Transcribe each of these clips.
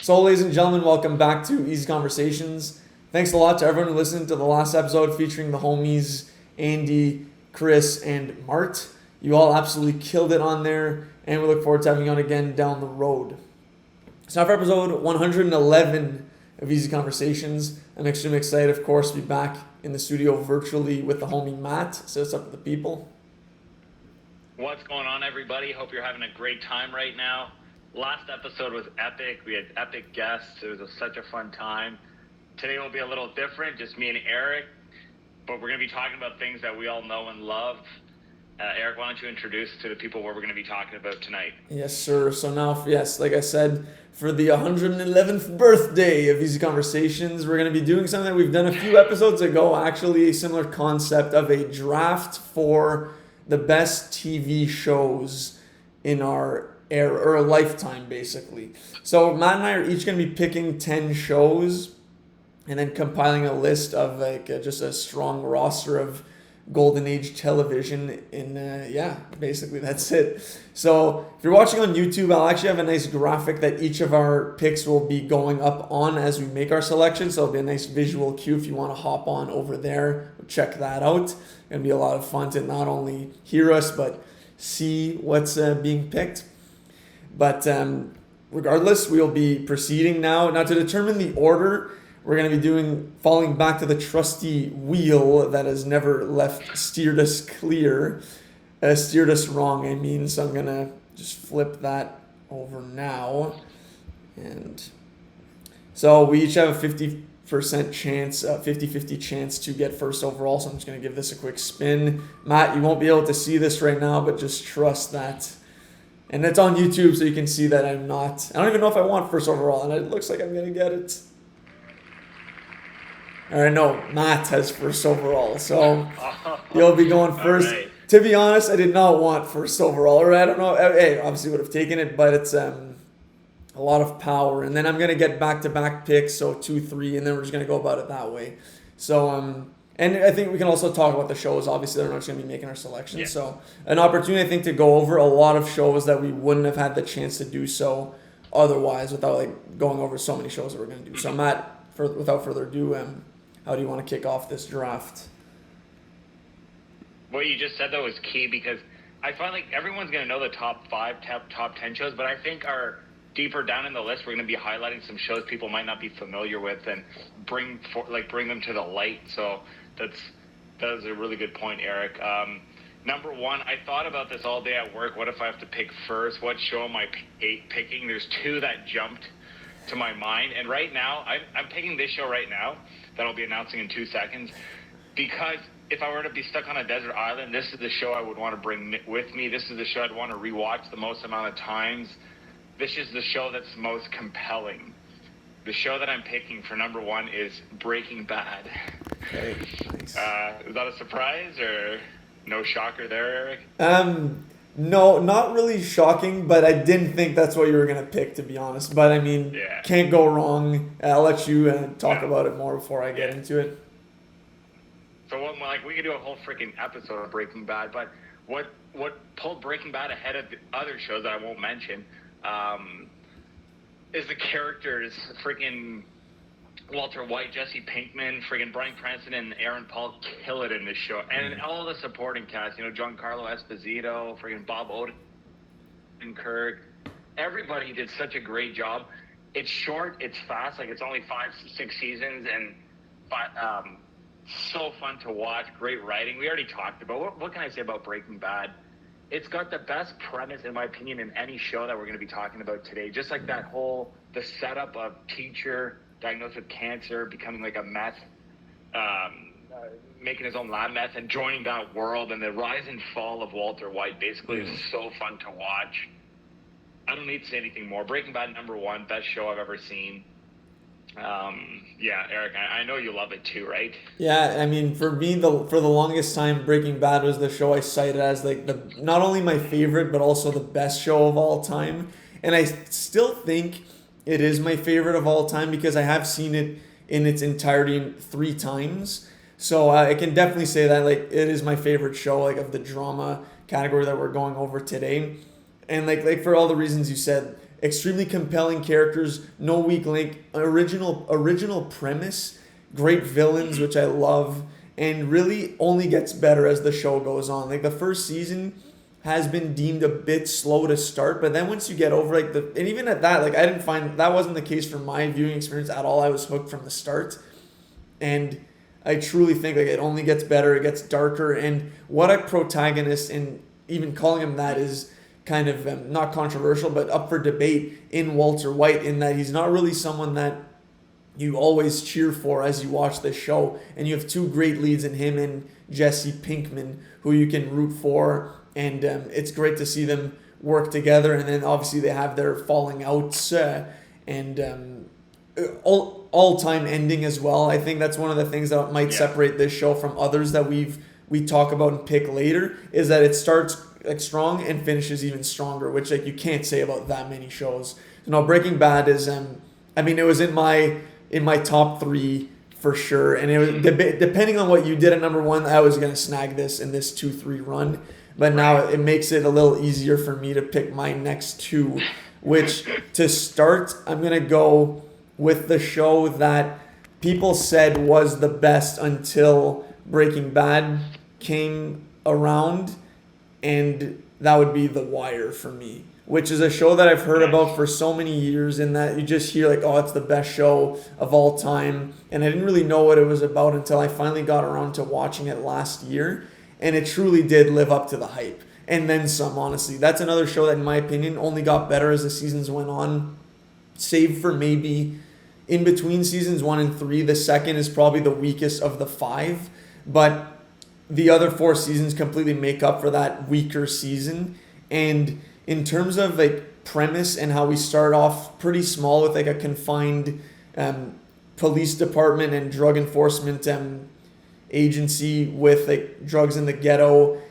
So, ladies and gentlemen, welcome back to Easy Conversations. Thanks a lot to everyone who listened to the last episode featuring the homies Andy, Chris, and Mart. You all absolutely killed it on there, and we look forward to having you on again down the road. So now for episode 111 of Easy Conversations, I'm extremely excited, of course, to be back in the studio virtually with the homie Matt. So what's up with the people? What's going on, everybody? Hope you're having a great time right now. Last episode was epic. We had epic guests. It was such a fun time. Today will be a little different, just me and Eric, but we're going to be talking about things that we all know and love. Eric, why don't you introduce to the people what we're going to be talking about tonight? Yes, sir. So now, yes, like I said, for the 111th birthday of Easy Conversations, we're going to be doing something that we've done a few episodes ago, actually a similar concept of a draft for the best TV shows in our era, or a lifetime, basically. So Matt and I are each going to be picking 10 shows and then compiling a list of just a strong roster of golden age television basically that's it. So if you're watching on YouTube, I'll actually have a nice graphic that each of our picks will be going up on as we make our selection, so it'll be a nice visual cue if you want to hop on over there, check that out. It's gonna be a lot of fun to not only hear us but see what's being picked. But regardless, we'll be proceeding now to determine the order. We're going to be falling back to the trusty wheel that has never steered us wrong, I mean. So I'm going to just flip that over now. And so we each have a 50% chance, 50-50 chance to get first overall. So I'm just going to give this a quick spin. Matt, you won't be able to see this right now, but just trust that. And it's on YouTube, so you can see that I don't even know if I want first overall, and it looks like I'm going to get it. All right, no, Matt has first overall, so you'll be going first. Right. To be honest, I did not want first overall, or I don't know. Hey, obviously would have taken it, but it's a lot of power. And then I'm going to get back-to-back picks, so 2, 3, and then we're just going to go about it that way. So, and I think we can also talk about the shows. Obviously, they're not just going to be making our selections. Yeah. So an opportunity, I think, to go over a lot of shows that we wouldn't have had the chance to do so otherwise without going over so many shows that we're going to do. So Matt, without further ado, how do you want to kick off this draft? What you just said, though, is key because I find like everyone's going to know the top 5, top 10 shows, but I think deeper down in the list, we're going to be highlighting some shows people might not be familiar with and bring them to the light. So that was a really good point, Eric. Number one, I thought about this all day at work. What if I have to pick first? What show am I picking? There's 2 that jumped to my mind, and right now I'm picking this show right now that I'll be announcing in 2 seconds, because if I were to be stuck on a desert island, this is the show I would want to bring with me. This is the show I'd want to rewatch the most amount of times. This is the show that's most compelling. The show that I'm picking for number 1 is Breaking Bad. Okay, nice. Is that a surprise or no shocker there, Eric? No, not really shocking, but I didn't think that's what you were going to pick, to be honest. But, I mean, Can't go wrong. I'll let you talk about it more before I get into it. So, we could do a whole freaking episode of Breaking Bad, but what pulled Breaking Bad ahead of the other shows that I won't mention is the characters. Freaking Walter White, Jesse Pinkman, friggin' Bryan Cranston, and Aaron Paul kill it in this show. And all the supporting cast, Giancarlo Esposito, friggin' Bob Odenkirk. Everybody did such a great job. It's short, it's fast, it's only 5-6 seasons, and so fun to watch. Great writing. We already talked about what can I say about Breaking Bad? It's got the best premise, in my opinion, in any show that we're going to be talking about today. Just like the setup of teacher diagnosed with cancer, becoming like a meth, making his own lab meth, and joining that world, and the rise and fall of Walter White basically is so fun to watch. I don't need to say anything more. Breaking Bad, number 1, best show I've ever seen. Eric, I know you love it too, right? Yeah, I mean, for me, for the longest time, Breaking Bad was the show I cited as not only my favorite, but also the best show of all time. And I still think it is my favorite of all time because I have seen it in its entirety 3 times. So I can definitely say that it is my favorite show of the drama category that we're going over today. And for all the reasons you said, extremely compelling characters, no weak link, original premise, great villains, which I love, and really only gets better as the show goes on. Like the first season has been deemed a bit slow to start, but then once you get over and even at that, like I didn't find that wasn't the case for my viewing experience at all. I was hooked from the start, and I truly think like it only gets better, it gets darker, and what a protagonist, and even calling him that is kind of not controversial, but up for debate in Walter White, in that he's not really someone that you always cheer for as you watch this show. And you have two great leads in him and Jesse Pinkman, who you can root for. And it's great to see them work together. And then obviously they have their falling outs and all-time ending as well. I think that's one of the things that might separate this show from others that we talk about and pick later, is that it starts like strong and finishes even stronger, which like you can't say about that many shows. Breaking Bad is it was in my top 3 for sure, and it was depending on what you did at number 1, I was gonna snag this in this 2-3 run, but now it makes it a little easier for me to pick my next 2, which to start I'm gonna go with the show that people said was the best until Breaking Bad came around, and that would be The Wire for me, which is a show that I've heard about for so many years, in that you just hear like, oh, it's the best show of all time. And I didn't really know what it was about until I finally got around to watching it last year. And it truly did live up to the hype. And then some, honestly. That's another show that, in my opinion, only got better as the seasons went on. Save for maybe in between seasons 1 and 3, the second is probably the weakest of the 5. But the other 4 seasons completely make up for that weaker season. And in terms of like premise and how we start off pretty small with like a confined police department and drug enforcement agency with like drugs in the ghetto,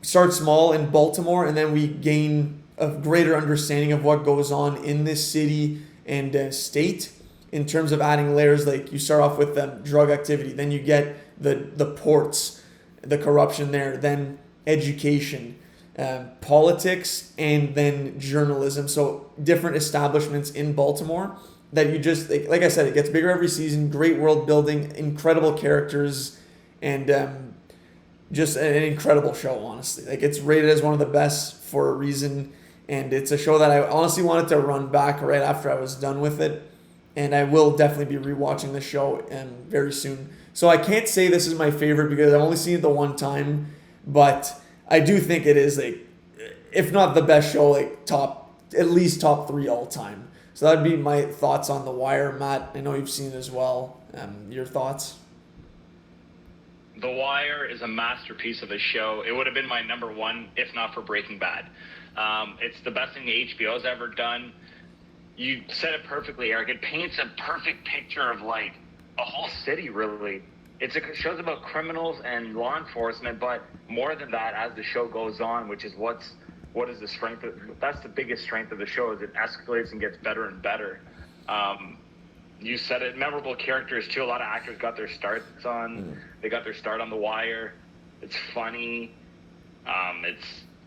start small in Baltimore, and then we gain a greater understanding of what goes on in this city and state in terms of adding layers. Like you start off with drug activity, then you get the ports, the corruption there, then education, politics, and then journalism. So different establishments in Baltimore that you just, like I said, it gets bigger every season, great world building, incredible characters, and just an incredible show, honestly. Like it's rated as one of the best for a reason, and it's a show that I honestly wanted to run back right after I was done with it, and I will definitely be rewatching the show very soon. So I can't say this is my favorite because I've only seen it the one time, but I do think it is like, if not the best show, like at least top 3 all time. So that'd be my thoughts on The Wire. Matt, I know you've seen it as well. Your thoughts? The Wire is a masterpiece of a show. It would have been my number 1 if not for Breaking Bad. It's the best thing HBO's ever done. You said it perfectly, Eric. It paints a perfect picture of like a whole city, really. It shows about criminals and law enforcement, but more than that, as the show goes on, which is what is the strength of, that's the biggest strength of the show, is it escalates and gets better and better. You said it, memorable characters too. A lot of actors got their starts on. They got their start on The Wire. It's funny.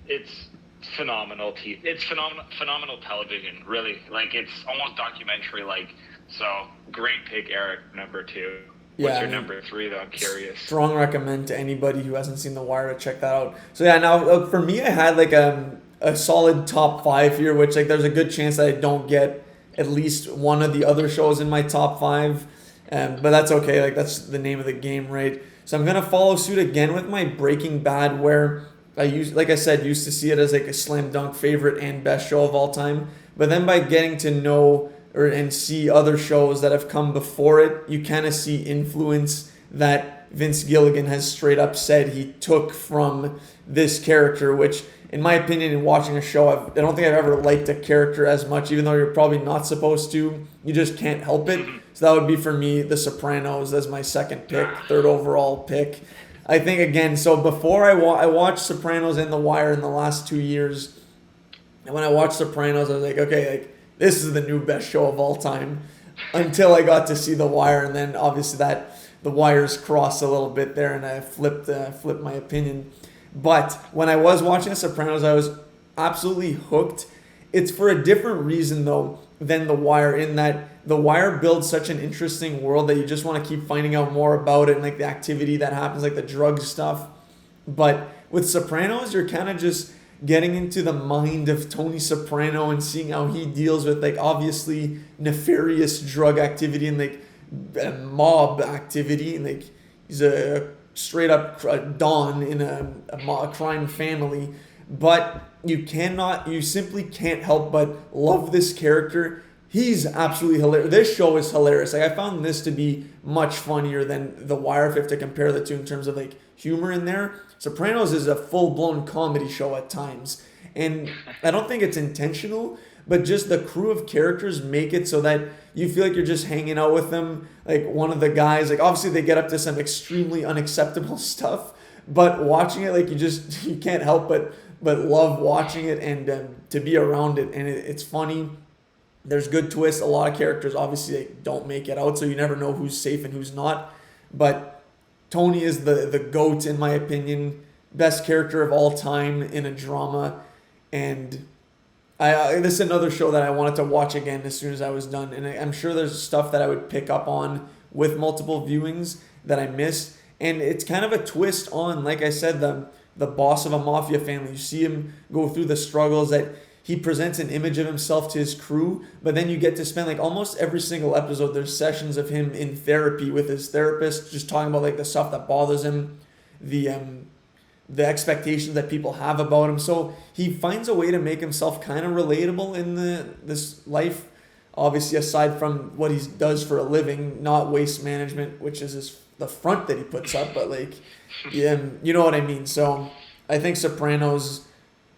It's phenomenal. It's phenomenal television. Really, like it's almost documentary like. So great pick, Eric. Number 2. What's your number 3 though? I'm curious. Strong recommend to anybody who hasn't seen The Wire to check that out. So yeah, now for me, I had like a solid top 5 here, which like there's a good chance that I don't get at least one of the other shows in my top 5, but that's okay. Like that's the name of the game, right? So I'm gonna follow suit again with my Breaking Bad, where used to see it as like a slam dunk favorite and best show of all time. But then by getting to know and see other shows that have come before it, you kind of see influence that Vince Gilligan has straight up said he took from this character, which in my opinion, in watching a show, I don't think I've ever liked a character as much, even though you're probably not supposed to. You just can't help it. So that would be for me, The Sopranos as my second pick, 3rd overall pick. I think, again, so before I watched Sopranos and The Wire in the last 2 years, and when I watched Sopranos, I was like, okay, like this is the new best show of all time, until I got to see The Wire, and then obviously that the wires crossed a little bit there, and I flipped my opinion. But when I was watching The Sopranos, I was absolutely hooked. it's for a different reason though than The Wire, in that The Wire builds such an interesting world that you just want to keep finding out more about it, and like the activity that happens, like the drug stuff. But with Sopranos, you're kind of just getting into the mind of Tony Soprano and seeing how he deals with like obviously nefarious drug activity and like mob activity, and like he's a straight up don in a crime family. But you simply can't help but love this character. He's absolutely hilarious. This show is hilarious. Like, I found this to be much funnier than The Wire, if you have to compare the two in terms of like humor in there. Sopranos is a full-blown comedy show at times, and I don't think it's intentional, but just the crew of characters make it so that you feel like you're just hanging out with them. Like, one of the guys, like, obviously they get up to some extremely unacceptable stuff, but watching it, like, you can't help but love watching it, and to be around it, and it's funny. There's good twists. A lot of characters obviously they don't make it out, so you never know who's safe and who's not. But Tony is the GOAT, in my opinion. Best character of all time in a drama. And this is another show that I wanted to watch again as soon as I was done. And I'm sure there's stuff that I would pick up on with multiple viewings that I missed. And it's kind of a twist on, like I said, the boss of a mafia family. You see him go through the struggles, that he presents an image of himself to his crew, but then you get to spend like almost every single episode, there's sessions of him in therapy with his therapist, just talking about like the stuff that bothers him, the expectations that people have about him. So he finds a way to make himself kind of relatable in this life, obviously aside from what he does for a living, not waste management, which is the front that he puts up, but like, yeah, you know what I mean. So I think Sopranos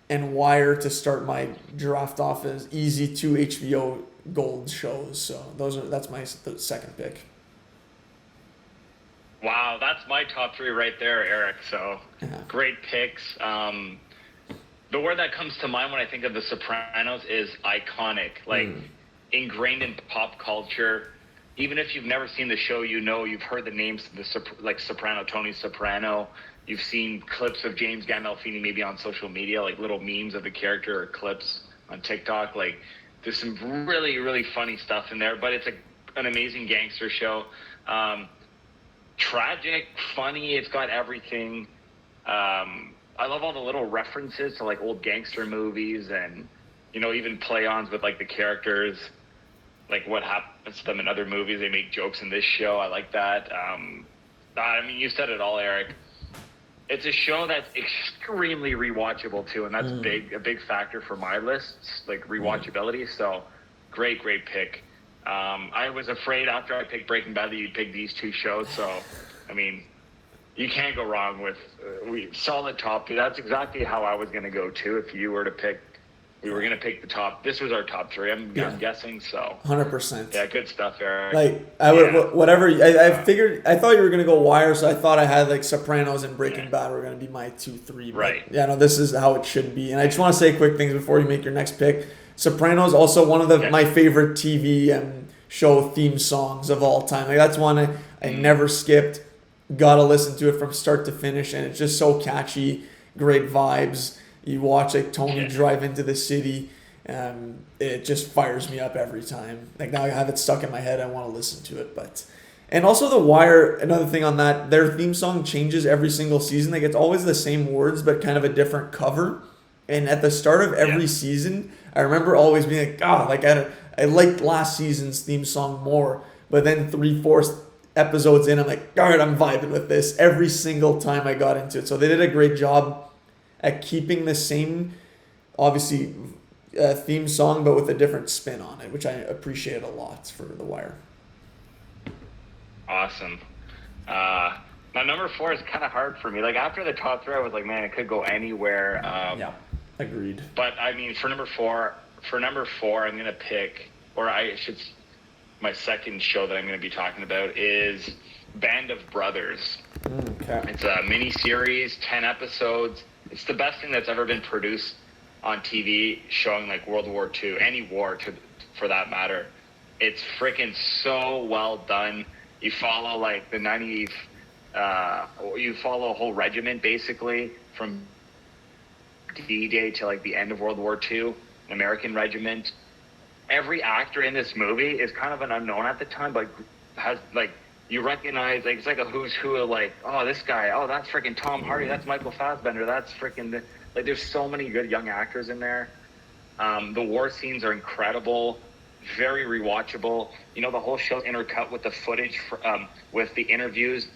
and Wire to start my draft off as easy 2 HBO Gold shows. So that's my second pick. Wow, that's my top 3 right there, Eric. So Great picks. The word that comes to mind when I think of The Sopranos is iconic, like ingrained in pop culture. Even if you've never seen the show, you've heard the names, like Soprano, Tony Soprano. You've seen clips of James Gandolfini maybe on social media, like little memes of the character or clips on TikTok. Like, there's some really, really funny stuff in there, but it's an amazing gangster show. Tragic, funny, it's got everything. I love all the little references to like old gangster movies, and, even play-ons with like the characters, like what happens to them in other movies. They make jokes in this show. I like that. I mean, you said it all, Eric. It's a show that's extremely rewatchable too, and that's a big factor for my lists, like rewatchability. So, great pick. I was afraid after I picked Breaking Bad that you'd pick these 2 shows. So, I mean, you can't go wrong with solid top 2. That's exactly how I was going to go too. If you were to pick, we were going to pick the top. This was our top 3. I'm guessing. So 100%. Yeah, good stuff, Eric. Like I would whatever. I figured. I thought you were gonna go Wire, so I thought I had like Sopranos and Breaking Bad were gonna be my 2-3. Right. Yeah, no, this is how it should be. And I just want to say quick things before you make your next pick. Sopranos also one of my favorite TV show theme songs of all time. Like, that's one I never skipped. Gotta listen to it from start to finish, and it's just so catchy. Great vibes. You watch like Tony drive into the city. It just fires me up every time. Like, now I have it stuck in my head. I want to listen to it. And also The Wire, another thing on that, their theme song changes every single season. Like, it's always the same words, but kind of a different cover. And at the start of every season, I remember always being like, I liked last season's theme song more. But then 3/4 episodes in, I'm like, all right, I'm vibing with this every single time I got into it. So they did a great job at keeping the same, obviously, theme song, but with a different spin on it, which I appreciate a lot for The Wire. Awesome. Now, number 4 is kind of hard for me. Like, after the top 3, I was like, man, it could go anywhere. Agreed. But I mean, for number four, I'm gonna pick, my second show that I'm gonna be talking about is Band of Brothers. Okay. It's a mini series, 10 episodes. It's the best thing that's ever been produced on TV, showing like World War II, any war for that matter. It's freaking so well done. You follow like you follow a whole regiment basically from D-Day to like the end of World War II. American Regiment. Every actor in this movie is kind of an unknown at the time, but has like you recognize, like, it's like a who's who of, like, oh, this guy, oh, that's freaking Tom Hardy, that's Michael Fassbender, that's freaking like, there's so many good young actors in there. The war scenes are incredible, very rewatchable. You know, the whole show's intercut with the footage with the interviews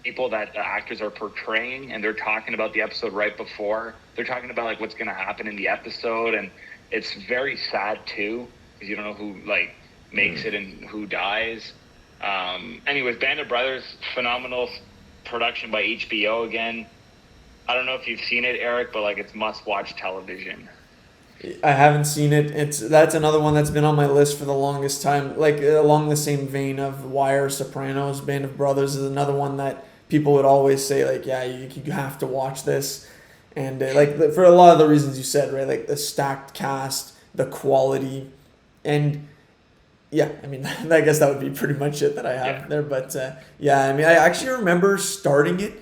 people that the actors are portraying, and they're talking about the episode right before. They're talking about like what's going to happen in the episode, and it's very sad too, because you don't know who like makes it and who dies. Anyways, Band of Brothers, phenomenal production by HBO again. I don't know if you've seen it, Eric, but like, it's must-watch television. I haven't seen it. That's another one that's been on my list for the longest time. Like, along the same vein of Wire, Sopranos, Band of Brothers is another one that people would always say, like, yeah, you have to watch this. And like, for a lot of the reasons you said, right? Like the stacked cast, the quality, and yeah, I mean, I guess that would be pretty much it that I have there. But yeah, I mean, I actually remember starting it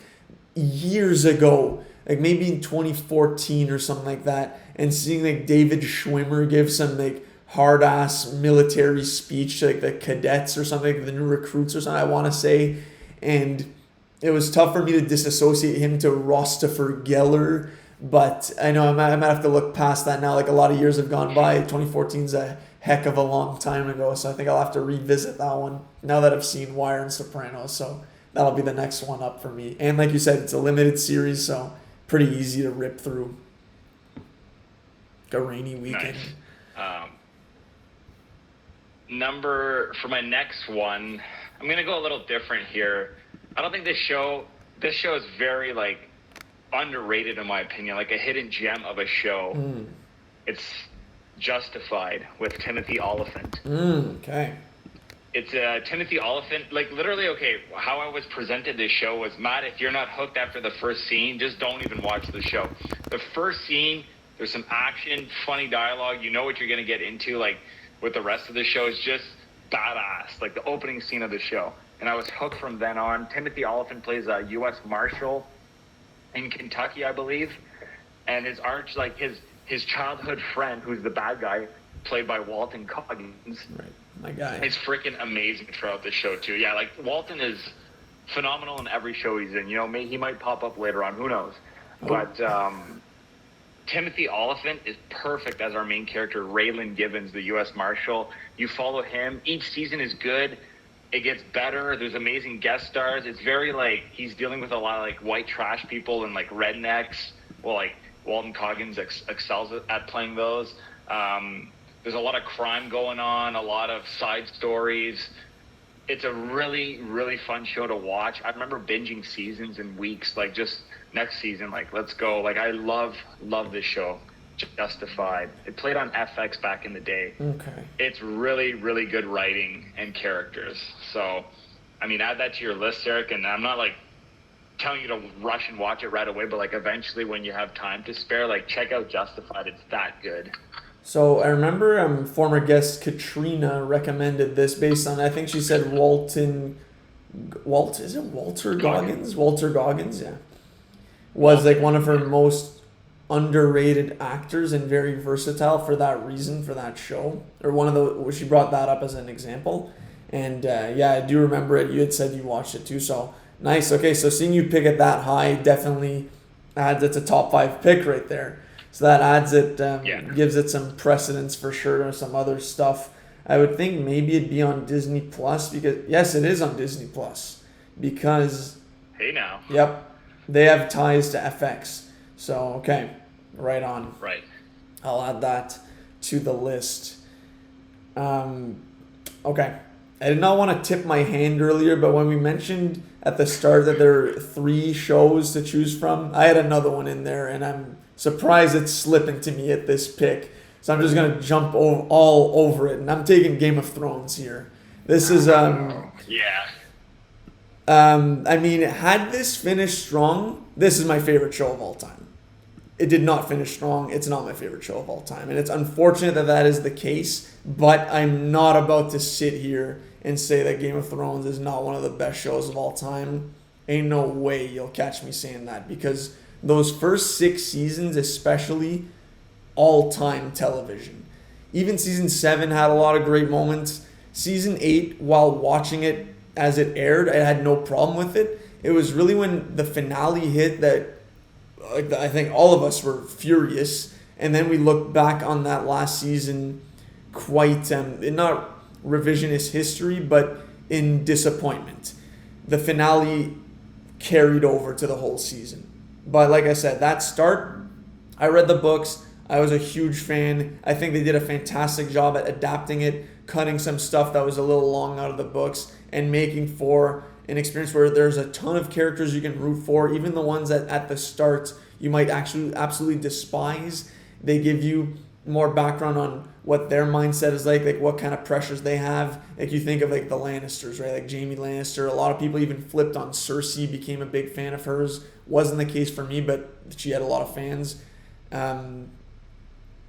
years ago, like maybe in 2014 or something like that, and seeing like David Schwimmer give some like hard ass military speech to like the cadets or something, like the new recruits or something, I want to say. And it was tough for me to disassociate him to Rostopher Geller, but I know I might have to look past that now. Like, a lot of years have gone by. 2014 is a heck of a long time ago, so I think I'll have to revisit that one now that I've seen Wire and Sopranos. So that'll be the next one up for me. And like you said, it's a limited series, so pretty easy to rip through. Like a rainy weekend. Nice. For my next one, I'm gonna go a little different here. I don't think this show is very like underrated in my opinion, like a hidden gem of a show. It's Justified with Timothy Olyphant. Okay. It's Timothy Olyphant. Like, literally, okay, how I was presented this show was, Matt, if you're not hooked after the first scene, just don't even watch the show. The first scene, there's some action, funny dialogue. You know what you're going to get into, like, with the rest of the show is just badass. Like, the opening scene of the show. And I was hooked from then on. Timothy Olyphant plays a U.S. Marshal in Kentucky, I believe. And his childhood friend, who's the bad guy, played by Walton Goggins. Right, my guy. It's freaking amazing throughout the show too. Yeah, like, Walton is phenomenal in every show he's in. You know, he might pop up later on, who knows? But Timothy Olyphant is perfect as our main character, Raylan Gibbons, the U.S. Marshal. You follow him. Each season is good. It gets better. There's amazing guest stars. It's very, like, he's dealing with a lot of, like, white trash people and, like, rednecks. Well, like, Walton Goggins excels at playing those. There's a lot of crime going on, a lot of side stories. It's a really, really fun show to watch. I remember binging seasons in weeks, like, just next season, like, let's go. Like, I love this show, Justified. It played on FX back in the day. Okay. It's really, really good writing and characters. So, I mean, add that to your list, Eric, and I'm not, like, telling you to rush and watch it right away, but, like, eventually when you have time to spare, like, check out Justified. It's that good. So I remember former guest Katrina recommended this based on, I think she said Walter Goggins? Walter Goggins, yeah. Was like one of her most underrated actors and very versatile for that reason, for that show. Or she brought that up as an example. And yeah, I do remember it. You had said you watched it too, so nice. Okay, so seeing you pick it that high definitely adds it to top 5 pick right there. So that adds it, gives it some precedence for sure, or some other stuff. I would think maybe it'd be on Disney Plus, because yes, it is on Disney Plus, because hey now, yep, they have ties to FX. So okay, right on. Right. I'll add that to the list. Okay, I did not want to tip my hand earlier, but when we mentioned at the start that there are 3 shows to choose from, I had another one in there, and I'm surprised it's slipping to me at this pick. So I'm just going to jump all over it. And I'm taking Game of Thrones here. This is... I mean, had this finished strong, this is my favorite show of all time. It did not finish strong. It's not my favorite show of all time. And it's unfortunate that that is the case. But I'm not about to sit here and say that Game of Thrones is not one of the best shows of all time. Ain't no way you'll catch me saying that. Because those first 6 seasons especially all-time television. Even season 7 had a lot of great moments. Season 8, while watching it as it aired, I had no problem with it. It was really when the finale hit that I think all of us were furious. And then we looked back on that last season quite, in not revisionist history, but in disappointment. The finale carried over to the whole season. But like I said, that start, I read the books. I was a huge fan. I think they did a fantastic job at adapting it, cutting some stuff that was a little long out of the books, and making for an experience where there's a ton of characters you can root for, even the ones that at the start you might actually absolutely despise. They give you more background on what their mindset is like what kind of pressures they have. Like you think of like the Lannisters, right? Like Jaime Lannister. A lot of people even flipped on Cersei, became a big fan of hers. Wasn't the case for me, but she had a lot of fans.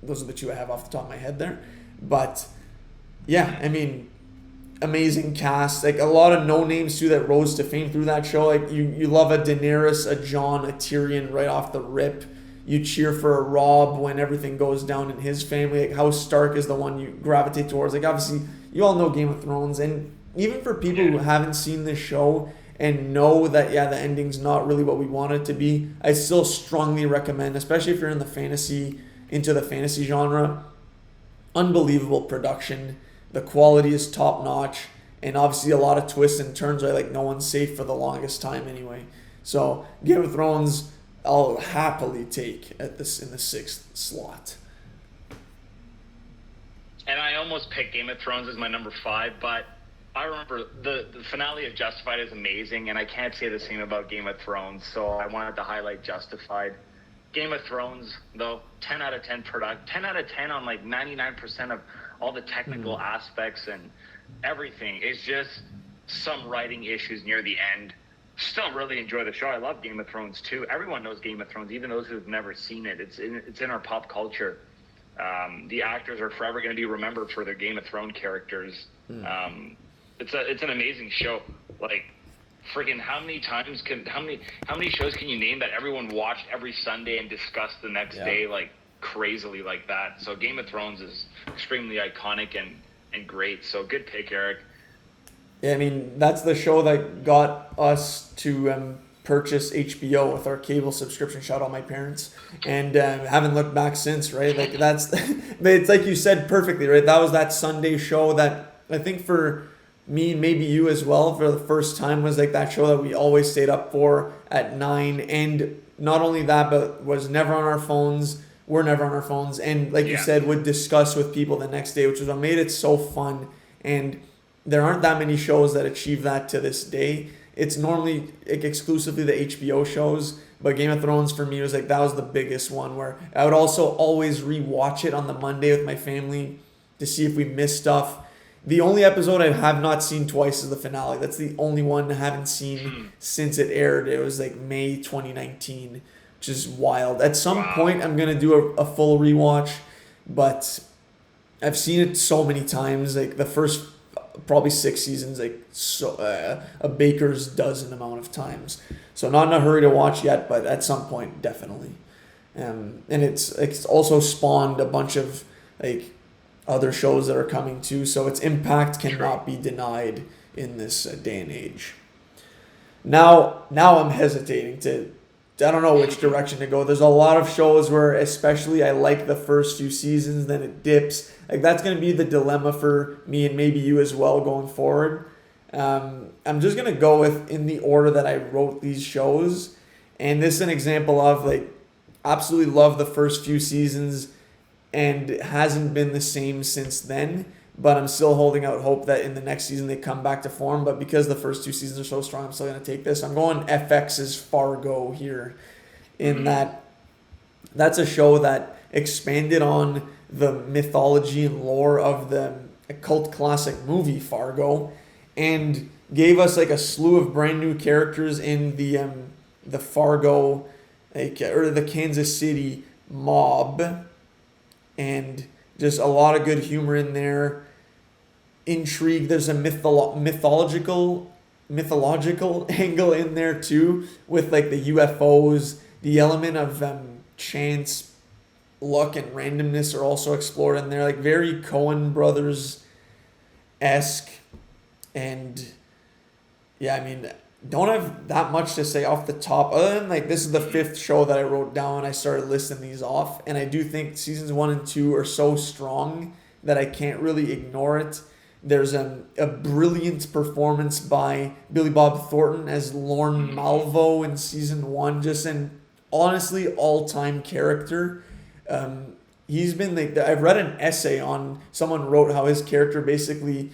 Those are the two I have off the top of my head there. But yeah, I mean, amazing cast. Like a lot of no names too that rose to fame through that show. Like you love a Daenerys, a Jon, a Tyrion right off the rip. You cheer for a Robb when everything goes down in his family. Like House Stark is the one you gravitate towards. Like obviously you all know Game of Thrones, and even for people who haven't seen this show and know that the ending's not really what we want it to be, I still strongly recommend, especially if you're into the fantasy genre. Unbelievable production. The quality is top notch, and obviously a lot of twists and turns, right? Like no one's safe for the longest time anyway. So Game of Thrones, I'll happily take at this in the 6th slot. And I almost picked Game of Thrones as my number 5, but I remember the finale of Justified is amazing, and I can't say the same about Game of Thrones, so I wanted to highlight Justified. Game of Thrones, though, 10 out of 10 product, 10 out of 10 on like 99% of all the technical aspects and everything. It's just some writing issues near the end. Still really enjoy the show. I love Game of Thrones too. Everyone knows Game of Thrones, even those who've never seen it. It's in our pop culture. The actors are forever going to be remembered for their Game of Thrones characters. It's an amazing show. Like, friggin' how many shows can you name that everyone watched every Sunday and discussed the next day like crazily like that? So Game of Thrones is extremely iconic and great. So good pick, Eric. Yeah, I mean, that's the show that got us to purchase HBO with our cable subscription. Shout out my parents. And haven't looked back since, right? Like that's, it's like you said perfectly, right? That was that Sunday show that I think for me, maybe you as well, for the first time was like that show that we always stayed up for at 9. And not only that, but was never on our phones. We're never on our phones. And like you said, would discuss with people the next day, which was what made it so fun. And there aren't that many shows that achieve that to this day. It's normally exclusively the HBO shows, but Game of Thrones for me was like, that was the biggest one, where I would also always rewatch it on the Monday with my family to see if we missed stuff. The only episode I have not seen twice is the finale. That's the only one I haven't seen since it aired. It was like May 2019, which is wild. At some point, I'm going to do a full rewatch, but I've seen it so many times. Like the first probably 6 seasons, like so a baker's dozen amount of times. So not in a hurry to watch yet, but at some point, definitely. And it's also spawned a bunch of like other shows that are coming too, so its impact cannot be denied in this day and age. Now I'm hesitating to, I don't know which direction to go. There's a lot of shows where especially I like the first few seasons, then it dips. Like that's going to be the dilemma for me and maybe you as well going forward. I'm just going to go with in the order that I wrote these shows. And this is an example of like absolutely love the first few seasons, and it hasn't been the same since then, but I'm still holding out hope that in the next season they come back to form. But because the first 2 seasons are so strong, I'm still going to take this. I'm going FX's Fargo here, in that's a show that expanded on the mythology and lore of the cult classic movie Fargo, and gave us like a slew of brand new characters in the Fargo, like, or the Kansas City mob. And just a lot of good humor in there. Intrigue. There's a mythological angle in there too, with like the UFOs, the element of chance luck and randomness are also explored in there, like very Coen Brothers-esque. And yeah, I mean, don't have that much to say off the top, other than like this is the fifth show that I wrote down. I started listing these off, and I do think seasons 1 and 2 are so strong that I can't really ignore it. There's a brilliant performance by Billy Bob Thornton as Lorne Malvo in season 1, just an honestly all-time character. He's been like, I've read an essay on, someone wrote how his character basically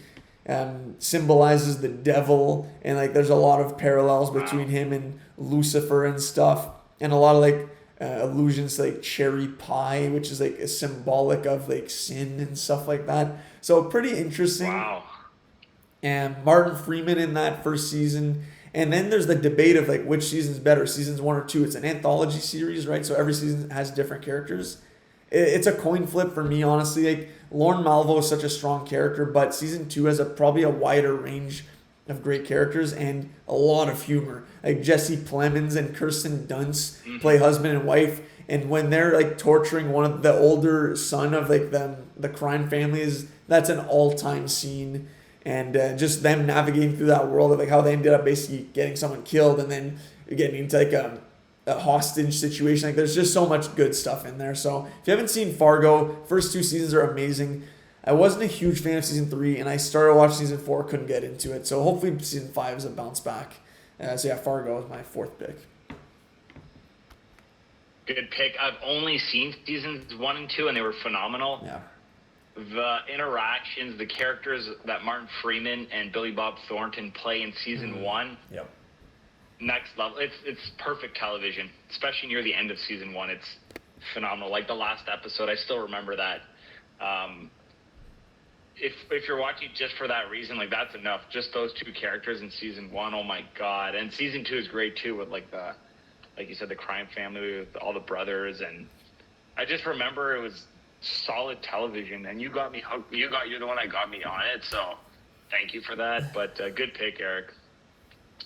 symbolizes the devil, and like there's a lot of parallels between him and Lucifer and stuff, and a lot of like allusions to like cherry pie, which is like a symbolic of like sin and stuff like that. So pretty interesting. Wow. And Martin Freeman in that first season. And then there's the debate of like which season's better, seasons 1 or 2. It's an anthology series, right? So every season has different characters. It's a coin flip for me, honestly. Like Lorne Malvo is such a strong character, but season 2 has probably a wider range of great characters and a lot of humor. Like Jesse Plemons and Kirsten Dunst play husband and wife, and when they're like torturing one of the older son of like the crime families, that's an all-time scene. And just them navigating through that world of like how they ended up basically getting someone killed and then getting into like a hostage situation. Like there's just so much good stuff in there. So if you haven't seen Fargo, first 2 seasons are amazing. I wasn't a huge fan of season 3, and I started watching season 4, couldn't get into it. So hopefully season 5 is a bounce back. So yeah, Fargo is my 4th pick. Good pick. I've only seen seasons 1 and 2, and they were phenomenal. Yeah. The interactions, the characters that Martin Freeman and Billy Bob Thornton play in season 1, Yep. next level. It's perfect television, especially near the end of season 1. It's phenomenal. Like the last episode, I still remember that. If you're watching just for that reason, like that's enough. Just those 2 characters in season 1, oh my god. And season 2 is great too, with like you said, the crime family with all the brothers, and I just remember it was solid television. And you got me hooked. You're the one that got me on it. So thank you for that. But good pick, Eric.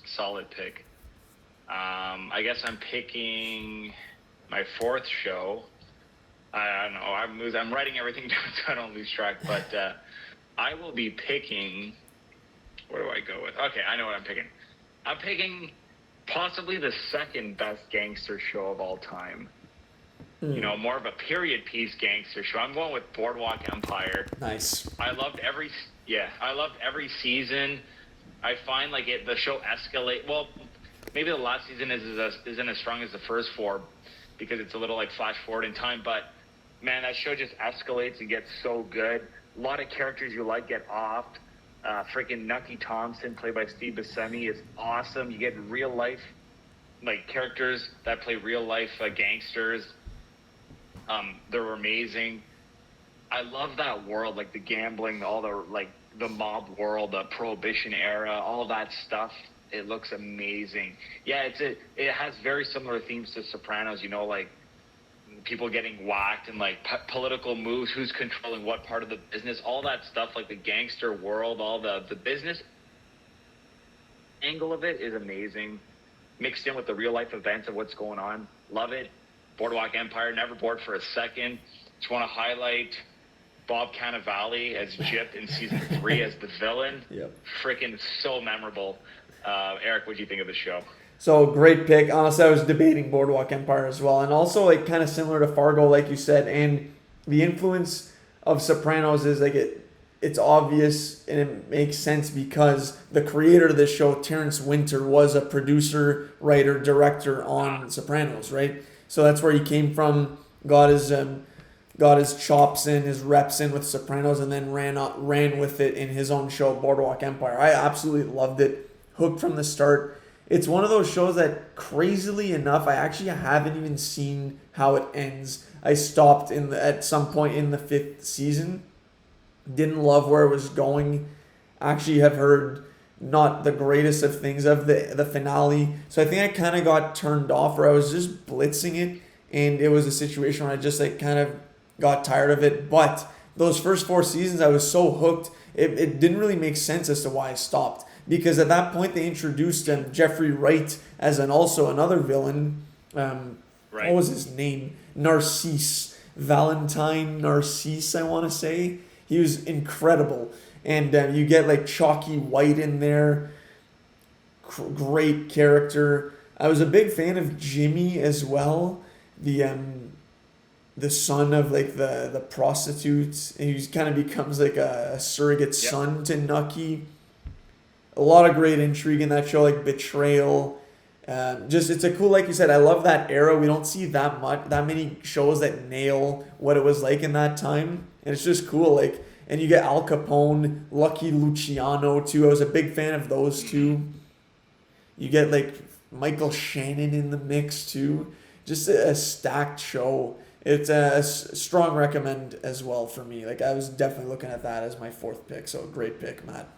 Solid pick. I guess I'm picking my 4th show. I don't know. I'm writing everything down so I don't lose track. But I will be picking. What do I go with? Okay, I know what I'm picking. I'm picking possibly the second best gangster show of all time. You know, more of a period piece gangster show. I'm going with Boardwalk Empire. Nice. I loved every season. I find like the show escalate. Well, maybe the last season isn't as strong as the first 4 because it's a little like flash forward in time. But man, that show just escalates and gets so good. A lot of characters you like get off. Freaking Nucky Thompson, played by Steve Buscemi, is awesome. You get real life like characters that play real life gangsters. They're amazing. I love that world, like the gambling, all the mob world, the Prohibition era, all that stuff. It looks amazing. Yeah, it has very similar themes to Sopranos. You know, like people getting whacked and like political moves, who's controlling what part of the business, all that stuff. Like the gangster world, all the business angle of it is amazing, mixed in with the real life events of what's going on. Love it. Boardwalk Empire, never bored for a second. Just want to highlight Bob Cannavale as Jip in season 3 as the villain. Yep. Freaking so memorable. Eric, what do you think of the show? So great pick. Honestly, I was debating Boardwalk Empire as well, and also like kind of similar to Fargo, like you said. And the influence of Sopranos is like it's obvious and it makes sense because the creator of this show, Terrence Winter, was a producer, writer, director on Sopranos, right? So that's where he came from. Got his chops in, his reps in with Sopranos, and then ran with it in his own show, Boardwalk Empire. I absolutely loved it. Hooked from the start. It's one of those shows that, crazily enough, I actually haven't even seen how it ends. I stopped at some point in the 5th season. Didn't love where it was going. Actually have heard not the greatest of things of the finale. So I think I kind of got turned off, or I was just blitzing it, and it was a situation where I just like kind of got tired of it. But those first 4 seasons, I was so hooked. It didn't really make sense as to why I stopped. Because at that point, they introduced Jeffrey Wright as also another villain. Right. What was his name? Narcisse. Valentine Narcisse, I want to say. He was incredible. And you get like Chalky White in there. Great character. I was a big fan of Jimmy as well. The son of like the prostitute. And he kind of becomes like a surrogate Yep. son to Nucky. A lot of great intrigue in that show, like betrayal. Just it's a cool, like you said. I love that era. We don't see that many shows that nail what it was like in that time, and it's just cool. Like, and you get Al Capone, Lucky Luciano too. I was a big fan of those two. You get like Michael Shannon in the mix too. Just a stacked show. It's a strong recommend as well for me. Like I was definitely looking at that as my fourth pick. So great pick, Matt.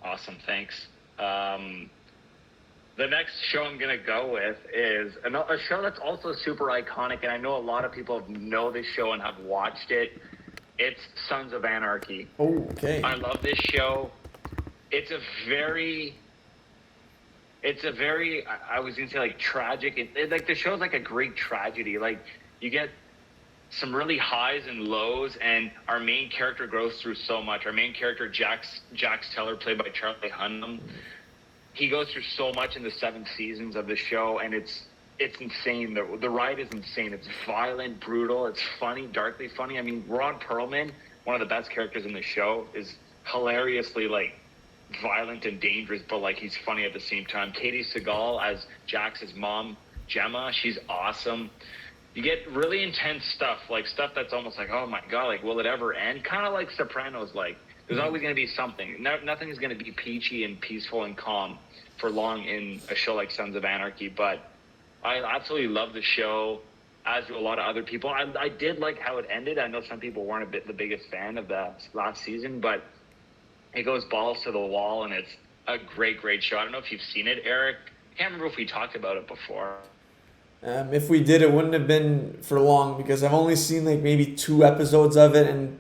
Awesome, thanks. The next show I'm going to go with is a show that's also super iconic, and I know a lot of people know this show and have watched it. It's Sons of Anarchy. Oh, okay. I love this show. It's a very, I was going to say like tragic. Like the show's like a great tragedy. Like you get some really highs and lows, and our main character goes through so much. Our main character, Jax Teller, played by Charlie Hunnam, he goes through so much in the 7 seasons of the show, and it's insane. The ride is insane. It's violent, brutal. It's funny, darkly funny. I mean, Ron Perlman, one of the best characters in the show, is hilariously like violent and dangerous, but like he's funny at the same time. Katie Seagal as Jax's mom, Gemma, she's awesome. You get really intense stuff, like stuff that's almost like, oh my god, like will it ever end? Kind of like Sopranos, like there's always going to be something. Nothing is going to be peachy and peaceful and calm for long in a show like Sons of Anarchy, but I absolutely love the show, as do a lot of other people. I did like how it ended. I know some people weren't the biggest fan of the last season, but it goes balls to the wall, and it's a great show. I don't know if you've seen it, Eric. I can't remember if we talked about it before. If we did, it wouldn't have been for long because I've only seen like maybe 2 episodes of it, and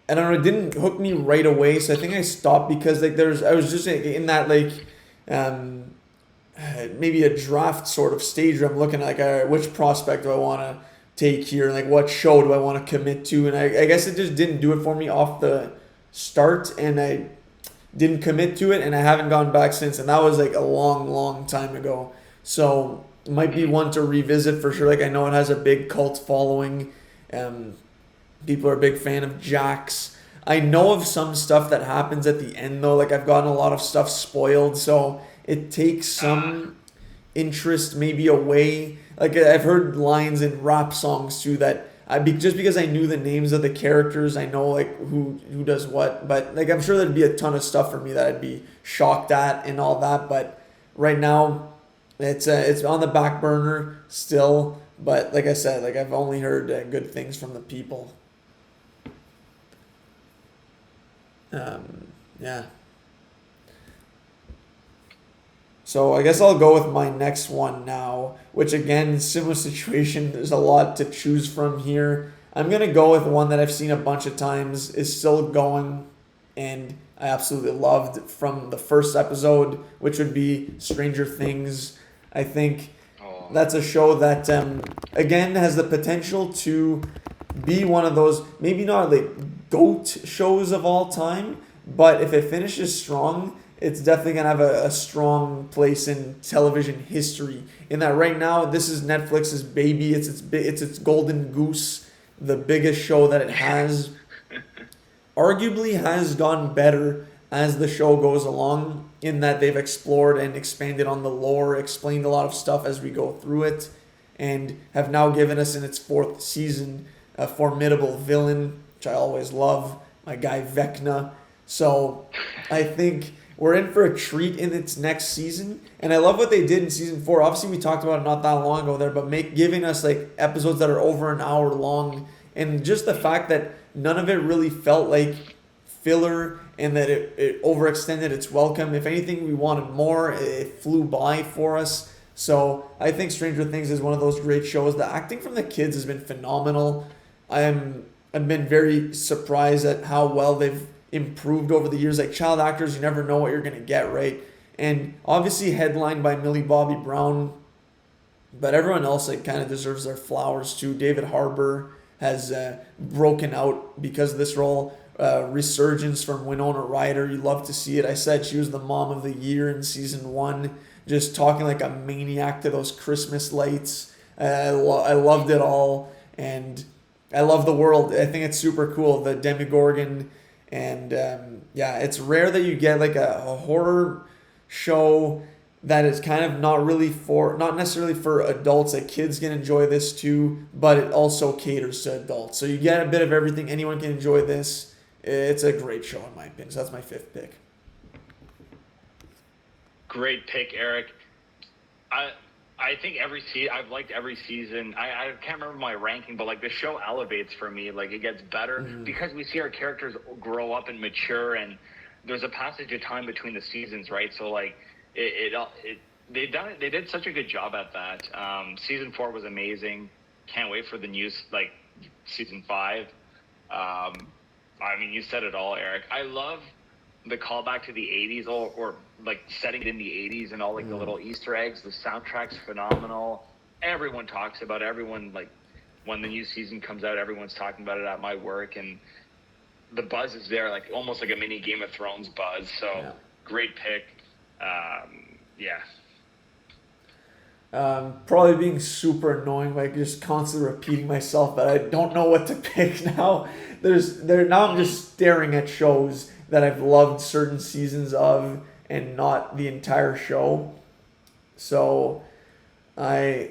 I don't know, it didn't hook me right away. So I think I stopped because like I was just in that like maybe a draft sort of stage where I'm looking at like which prospect do I want to take here, and like what show do I want to commit to, and I guess it just didn't do it for me off the start, and I didn't commit to it, and I haven't gone back since, and that was like a long time ago. So might be one to revisit for sure. Like I know it has a big cult following. People are a big fan of Jax. I know of some stuff that happens at the end though. Like I've gotten a lot of stuff spoiled, so it takes some interest maybe away. Like I've heard lines in rap songs too that just because I knew the names of the characters, I know like who does what. But like I'm sure there'd be a ton of stuff for me that I'd be shocked at and all that. But right now, it's on the back burner still. But like I said, like I've only heard good things from the people. Yeah. So I guess I'll go with my next one now, which again, similar situation. There's a lot to choose from here. I'm going to go with one that I've seen a bunch of times, is still going, and I absolutely loved from the first episode, which would be Stranger Things. I think that's a show that, again, has the potential to be one of those, maybe not like GOAT shows of all time, but if it finishes strong, it's definitely going to have a strong place in television history. In that right now, this is Netflix's baby. It's its golden goose, the biggest show that it has. Arguably has gone better as the show goes along, in that they've explored and expanded on the lore, explained a lot of stuff as we go through it, and have now given us in its 4th season a formidable villain, which I always love, my guy Vecna. So I think we're in for a treat in its next season, and I love what they did in season 4. Obviously, we talked about it not that long ago there, but giving us like episodes that are over an hour long, and just the fact that none of it really felt like filler, and that it overextended its welcome. If anything, we wanted more. It flew by for us. So I think Stranger Things is one of those great shows. The acting from the kids has been phenomenal. I've been very surprised at how well they've improved over the years. Like child actors, you never know what you're going to get, right? And obviously headlined by Millie Bobby Brown. But everyone else like kind of deserves their flowers too. David Harbour has broken out because of this role. Resurgence from Winona Ryder. You love to see it. I said she was the mom of the year in season 1, just talking like a maniac to those Christmas lights. I loved it all, and I love the world. I think it's super cool. The Demogorgon, and yeah, it's rare that you get like a horror show that is kind of not necessarily for adults. Like kids can enjoy this too, but it also caters to adults. So you get a bit of everything. Anyone can enjoy this. It's a great show in my opinion. So that's my 5th pick. Great pick, Eric. I think I've liked every season. I can't remember my ranking, but like the show elevates for me. Like it gets better because we see our characters grow up and mature, and there's a passage of time between the seasons, right? So like they did such a good job at that. Season 4 was amazing. Can't wait for the news, like season 5. I mean, you said it all, Eric. I love the callback to the 80s or like setting it in the 80s and all like the little Easter eggs. The soundtrack's phenomenal. Everyone talks about it. Everyone, like when the new season comes out, everyone's talking about it at my work, and the buzz is there, like almost like a mini Game of Thrones buzz. So great pick. Yeah. Probably being super annoying, like just constantly repeating myself, but I don't know what to pick now. Now I'm just staring at shows that I've loved certain seasons of and not the entire show. So I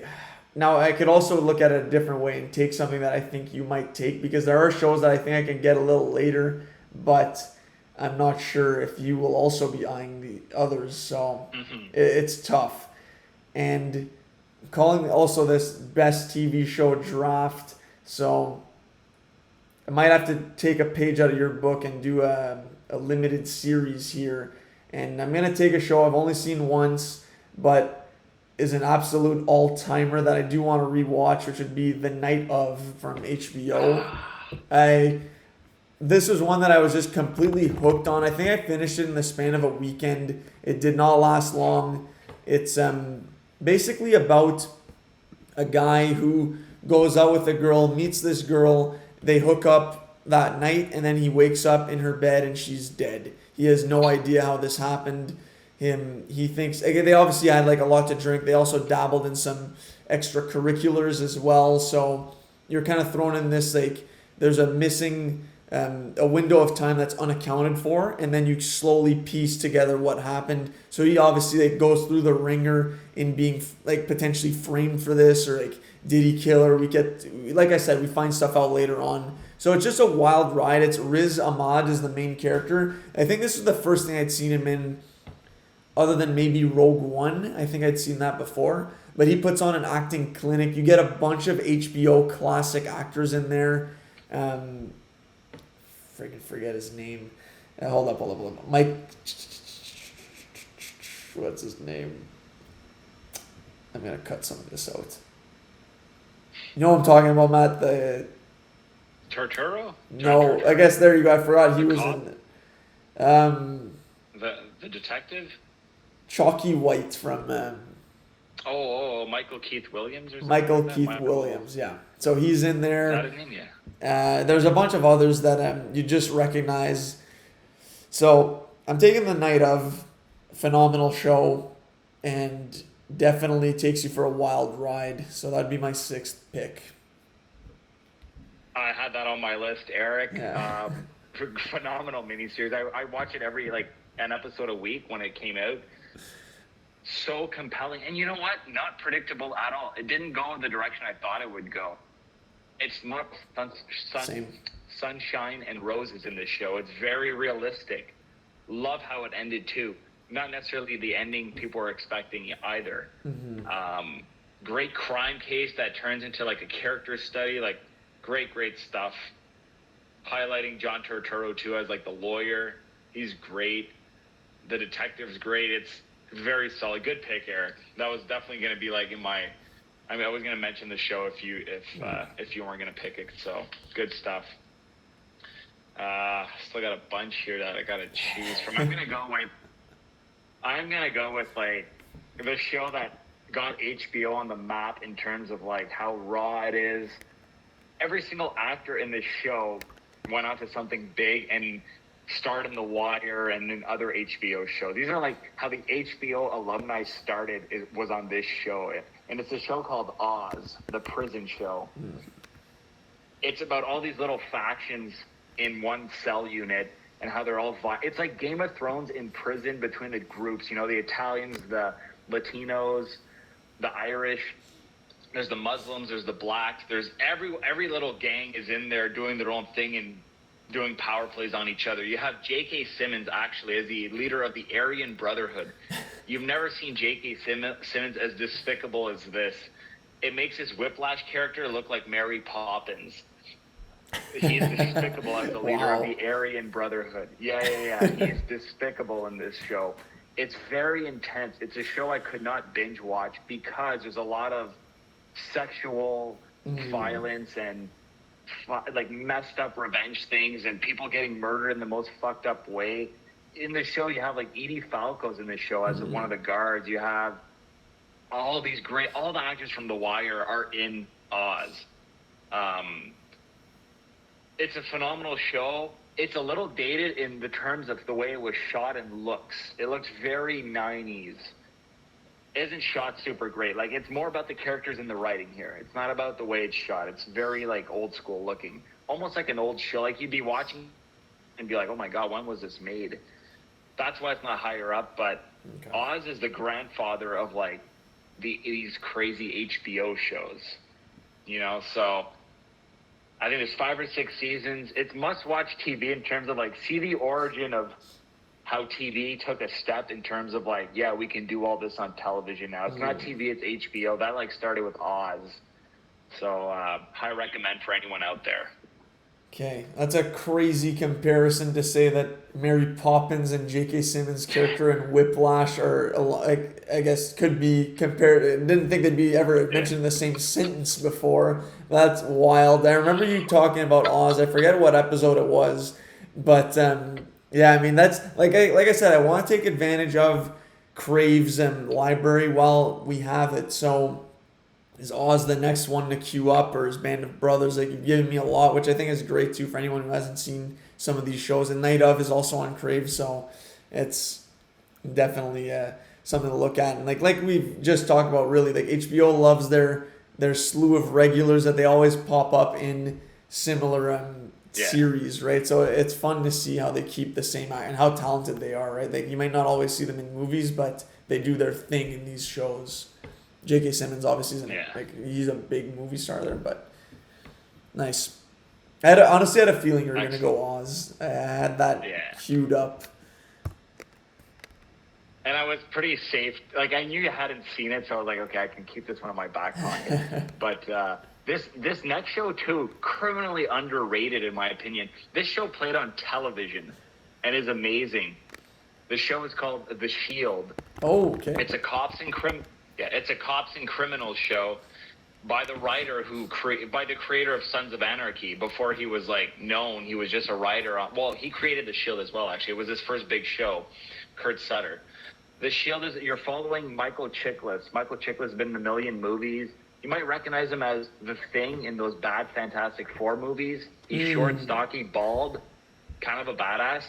could also look at it a different way and take something that I think you might take, because there are shows that I think I can get a little later, but I'm not sure if you will also be eyeing the others. So it's tough. And calling also this best TV show draft. So I might have to take a page out of your book and do a limited series here. And I'm going to take a show I've only seen once, but is an absolute all-timer that I do want to rewatch, which would be The Night Of from HBO. This was one that I was just completely hooked on. I think I finished it in the span of a weekend. It did not last long. It's basically about a guy who goes out with a girl, meets this girl, they hook up that night, and then he wakes up in her bed and she's dead. He has no idea how this happened. He thinks, again, they obviously had like a lot to drink. They also dabbled in some extracurriculars as well. So you're kind of thrown in this, like, there's a missing a window of time that's unaccounted for, and then you slowly piece together what happened. So he obviously like goes through the ringer in being like potentially framed for this, or like did he kill her? We get, like I said, we find stuff out later on. So it's just a wild ride. It's Riz Ahmed is the main character. I think this is the first thing I'd seen him in, other than maybe Rogue One. I think I'd seen that before. But he puts on an acting clinic. You get a bunch of HBO classic actors in there. Freaking forget his name. Hold up. Mike. What's his name? I'm going to cut some of this out. You know what I'm talking about, Matt? The Turturro? No, Turturro. I guess there you go. I forgot he was cop? in The detective? Chalky White from Michael Keith Williams or something Michael like Keith that? Williams. Yeah. So he's in there. Is that his name? Yeah. There's a bunch of others that you just recognize. So I'm taking The Night Of. Phenomenal show, and definitely takes you for a wild ride. So that'd be my 6th pick. I had that on my list, Eric. Yeah. Phenomenal miniseries. I watch it every an episode a week when it came out. So compelling, and you know what? Not predictable at all. It didn't go in the direction I thought it would go. It's not sunshine and roses in this show. It's very realistic. Love how it ended too. Not necessarily the ending people were expecting either. Mm-hmm. Great crime case that turns into like a character study. Like great stuff. Highlighting John Turturro too as like the lawyer. He's great. The detective's great. It's very solid. Good pick, Eric. That was definitely going to be like in my. I was going to mention the show if you weren't going to pick it. So good stuff. Still got a bunch here that I got to choose from. I'm gonna go with like the show that got HBO on the map in terms of like how raw it is. Every single actor in this show went on to something big and starred in The Wire and in other HBO shows. These are like how the HBO alumni started, was on this show. And it's a show called Oz, the prison show. It's about all these little factions in one cell unit and how they're all it's like Game of Thrones in prison between the groups, you know, the Italians, the Latinos, the Irish, there's the Muslims, there's the blacks, there's every little gang is in there doing their own thing and doing power plays on each other. You have J.K. Simmons actually as the leader of the Aryan Brotherhood. You've never seen J.K. Simmons as despicable as this. It makes his Whiplash character look like Mary Poppins. He's despicable as the leader of the Aryan Brotherhood. Yeah. He's despicable in this show. It's very intense. It's a show I could not binge watch because there's a lot of sexual violence and like messed up revenge things and people getting murdered in the most fucked up way. In the show, you have like Edie Falco's in the show as one of the guards. You have all the actors from The Wire are in Oz. It's a phenomenal show. It's a little dated in the terms of the way it was shot and looks. It looks very 90s. Isn't shot super great. Like, it's more about the characters and the writing here. It's not about the way it's shot. It's very, like, old school looking. Almost like an old show. Like, you'd be watching and be like, oh my God, when was this made? That's why it's not higher up, but Oz is the grandfather of, like, these crazy HBO shows. You know, so I think there's 5 or 6 seasons. It's must-watch TV in terms of, like, see the origin of how TV took a step in terms of like, yeah, we can do all this on television now. It's not TV, it's HBO. That like started with Oz. So high recommend for anyone out there. Okay, that's a crazy comparison to say that Mary Poppins and J.K. Simmons' character in Whiplash are like, I guess, could be compared. I didn't think they'd be ever mentioned in the same sentence before. That's wild. I remember you talking about Oz. I forget what episode it was, but yeah, I mean, that's like I said, I want to take advantage of Crave's library while we have it. So is Oz the next one to queue up, or is Band of Brothers? Like, you've given me a lot, which I think is great too for anyone who hasn't seen some of these shows. And Night of is also on Crave, so it's definitely something to look at. And like we've just talked about, really, like HBO loves their slew of regulars that they always pop up in similar series, right? So it's fun to see how they keep the same eye and how talented they are, right? Like, you might not always see them in movies, but they do their thing in these shows. J.K. Simmons obviously isn't like, he's a big movie star there, but nice. I honestly had a feeling you were gonna go Oz. I had that queued up. And I was pretty safe. Like, I knew you hadn't seen it, so I was like, okay, I can keep this one in my back pocket. But this next show too, criminally underrated in my opinion. This show played on television and is amazing. The show is called The Shield. Oh, okay. It's a cops and criminals show by the writer by the creator of Sons of Anarchy. Before he was like known, he was just a writer on. Well, he created The Shield as well. Actually, it was his first big show. Kurt Sutter. The Shield is you're following Michael Chiklis. Michael Chiklis has been in a million movies. You might recognize him as the Thing in those bad Fantastic Four movies. He's short, stocky, bald, kind of a badass.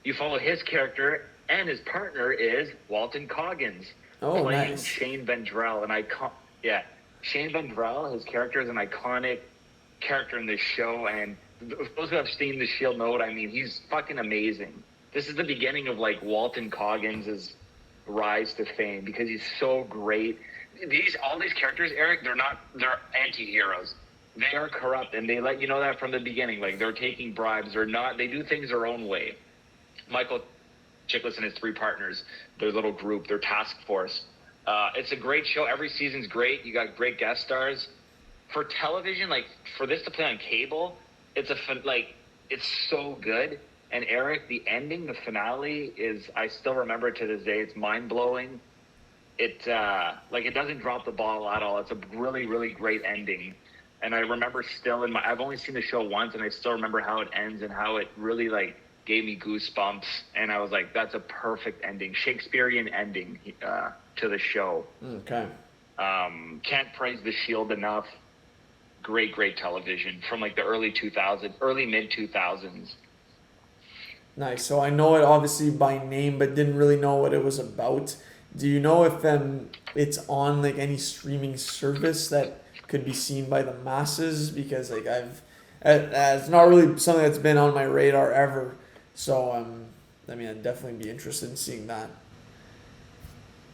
You follow his character, and his partner is Walton Goggins, playing nice. Shane Vendrell, Shane Vendrell. His character is an iconic character in this show, and those who have seen The Shield know what I mean. He's fucking amazing. This is the beginning of like Walton Goggins' rise to fame because he's so great. All these characters, Eric, they're anti-heroes. They are corrupt, and they let you know that from the beginning. Like, they're taking bribes, they do things their own way. Michael Chiklis and his 3 partners, their little group, their task force. It's a great show. Every season's great. You got great guest stars. For television, like, for this to play on cable, it's so good. And Eric, the ending, the finale is, I still remember it to this day. It's mind-blowing. It doesn't drop the ball at all. It's a really, really great ending. And I remember I've only seen the show once, and I still remember how it ends and how it really, like, gave me goosebumps. And I was like, that's a perfect ending. Shakespearean ending. to the show. Okay. Can't praise The Shield enough. Great television from like the early mid 2000s. Nice. So I know it obviously by name, but didn't really know what it was about. Do you know if it's on like any streaming service that could be seen by the masses? Because like it's not really something that's been on my radar ever. So I mean, I'd definitely be interested in seeing that.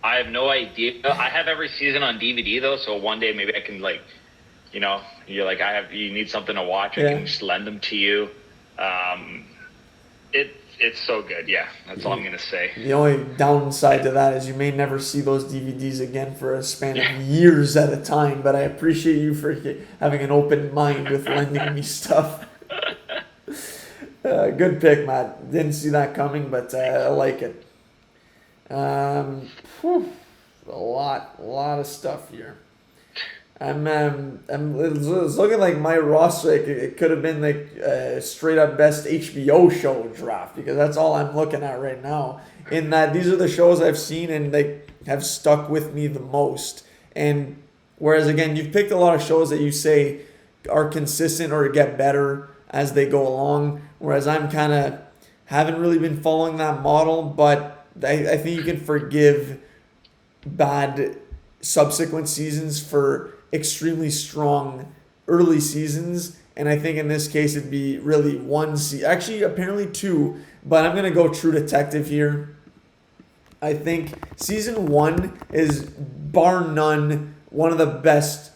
I have no idea. I have every season on DVD though, so one day maybe I can like, you're like you need something to watch. I can just lend them to you. It's so good. Yeah, that's all I'm gonna say. The only downside to that is you may never see those DVDs again for a span of years at a time. But I appreciate you for having an open mind with lending me stuff. Good pick, Matt. Didn't see that coming, but I like it. A lot of stuff here. It's looking like my roster. It could have been like a straight up best HBO show draft because that's all I'm looking at right now. In that these are the shows I've seen and they have stuck with me the most. And whereas again, you've picked a lot of shows that you say are consistent or get better as they go along. Whereas I'm kind of haven't really been following that model, but I think you can forgive bad subsequent seasons for extremely strong early seasons, and I think in this case it'd be really one season, actually apparently two, but I'm gonna go True Detective here. I think season 1 is bar none one of the best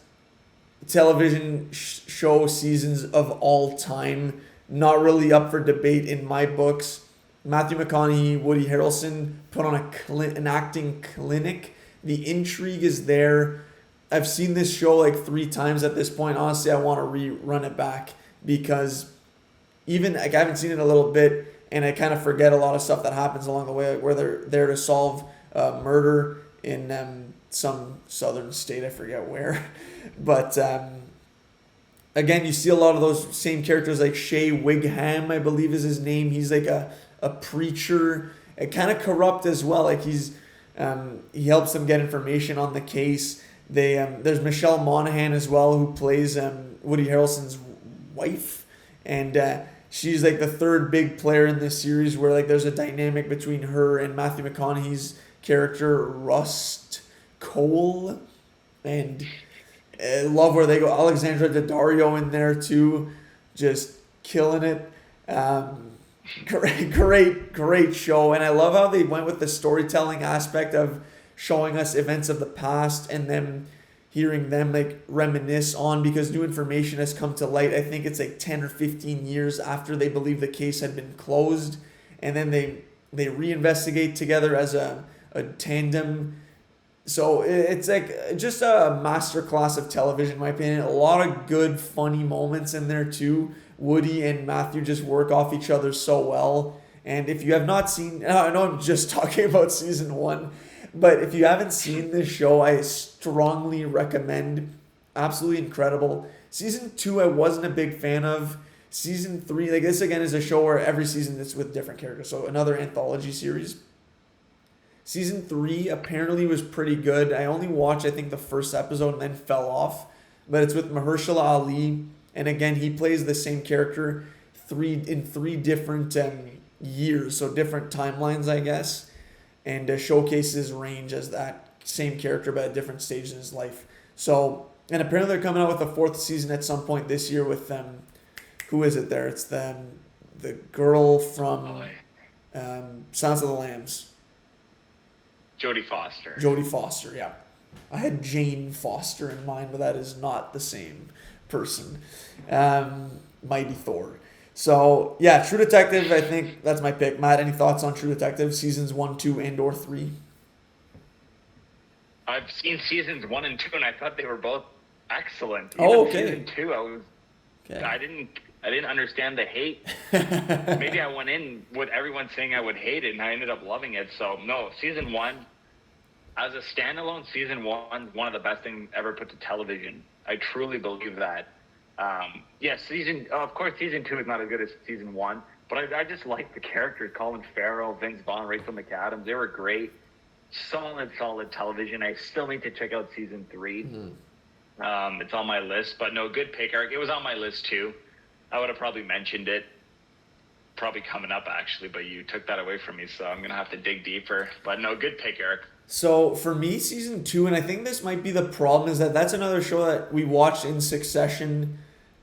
television show seasons of all time. Not really up for debate in my books. Matthew McConaughey, Woody Harrelson put on an acting clinic. The intrigue is there. I've seen this show like 3 times at this point. Honestly, I want to rerun it back because even like I haven't seen it a little bit, and I kind of forget a lot of stuff that happens along the way, like where they're there to solve murder in some southern state. I forget where, but again, you see a lot of those same characters like Shea Wigham, I believe is his name. He's like a preacher, kind of corrupt as well. Like he helps them get information on the case. There's Michelle Monaghan as well, who plays Woody Harrelson's wife, and she's like the third big player in this series, where like there's a dynamic between her and Matthew McConaughey's character Rust Cole, and I love where they go. Alexandra Daddario in there too, just killing it. Great show, and I love how they went with the storytelling aspect of showing us events of the past and then hearing them like reminisce on, because new information has come to light. I think it's like 10 or 15 years after they believe the case had been closed, and then they reinvestigate together as a tandem. So it's like just a masterclass of television, in my opinion. A lot of good, funny moments in there too. Woody and Matthew just work off each other so well. And if you have not seen, I know I'm just talking about season 1, but if you haven't seen this show, I strongly recommend. Absolutely incredible. Season 2, I wasn't a big fan of. Season 3, like this again is a show where every season it's with different characters. So another anthology series. Season 3 apparently was pretty good. I only watched, I think, the first episode and then fell off. But it's with Mahershala Ali. And again, he plays the same character in three different years. So different timelines, I guess. And showcases his range as that same character but at different stages in his life. So, and apparently they're coming out with a 4th season at some point this year with who is it there? It's the girl from Silence of the Lambs. Jodie Foster. Jodie Foster, yeah. I had Jane Foster in mind, but that is not the same person. Mighty Thor. So, yeah, True Detective, I think that's my pick. Matt, any thoughts on True Detective, seasons 1, 2, and or 3? I've seen seasons 1 and 2, and I thought they were both excellent. Okay. Season 2, I didn't understand the hate. Maybe I went in with everyone saying I would hate it, and I ended up loving it. So, no, season 1, as a standalone, season 1, one of the best things ever put to television. I truly believe that. Of course, season 2 is not as good as season 1, but I just like the characters. Colin Farrell, Vince Vaughn, Rachel McAdams, they were great. solid television. I still need to check out season 3. Mm-hmm. It's on my list, but no, good pick, Eric. It was on my list too. I would have probably mentioned it, probably coming up actually, but you took that away from me, so I'm gonna have to dig deeper. But no, good pick, Eric. So for me, season 2, and I think this might be the problem, is that that's another show that we watched in succession.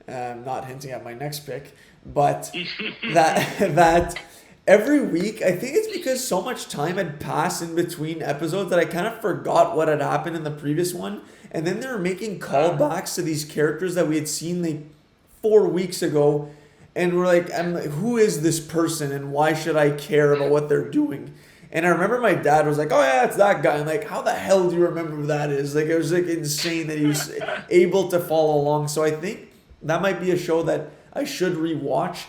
Not hinting at my next pick, but that every week, I think it's because so much time had passed in between episodes that I kind of forgot what had happened in the previous one, and then they were making callbacks to these characters that we had seen like 4 weeks ago, and I'm like, who is this person, and why should I care about what they're doing? And I remember my dad was like, "Oh yeah, it's that guy." I'm like, "How the hell do you remember who that is?" Like, it was like insane that he was able to follow along. So I think that might be a show that I should rewatch.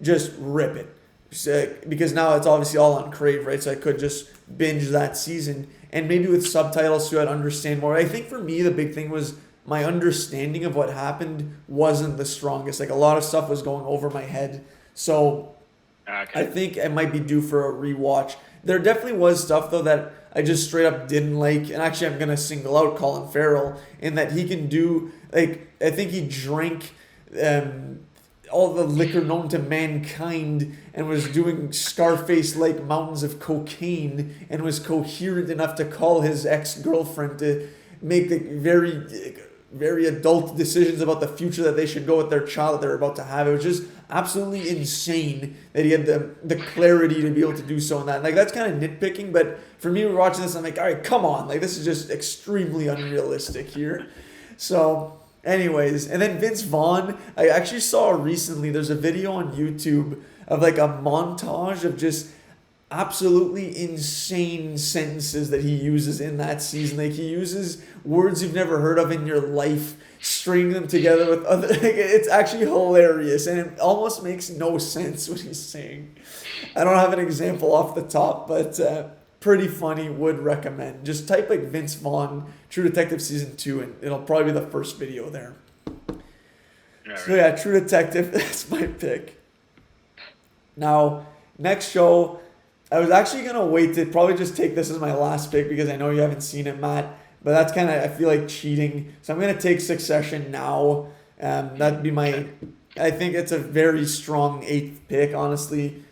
Just rip it, because now it's obviously all on Crave, right? So I could just binge that season, and maybe with subtitles so I'd understand more. I think for me the big thing was my understanding of what happened wasn't the strongest. Like, a lot of stuff was going over my head. So Okay. I think I might be due for a rewatch. There definitely was stuff though that I just straight up didn't like, and actually I'm gonna single out Colin Farrell in that he can do, like, I think he drank all the liquor known to mankind and was doing Scarface like mountains of cocaine and was coherent enough to call his ex-girlfriend to make the very adult decisions about the future that they should go with their child that they're about to have. It was just absolutely insane that he had the clarity to be able to do so in that. Like, that's kind of nitpicking, but for me, we're watching this, I'm like, all right, come on. Like, this is just extremely unrealistic here. So, anyways, and then Vince Vaughn, I actually saw recently, there's a video on YouTube of like a montage of just absolutely insane sentences that he uses in that season. Like, he uses words you've never heard of in your life, string them together with other, like, it's actually hilarious, and it almost makes no sense what he's saying. I don't have an example off the top, but pretty funny, would recommend. Just type like Vince Vaughn True Detective season 2 and it'll probably be the first video there. Right. So yeah, True Detective, that's my pick. Now, next show, I was actually going to wait to probably just take this as my last pick because I know you haven't seen it, Matt. But that's kind of, I feel like, cheating. So I'm going to take Succession now. That'd be my, I think it's a very strong 8th pick, honestly.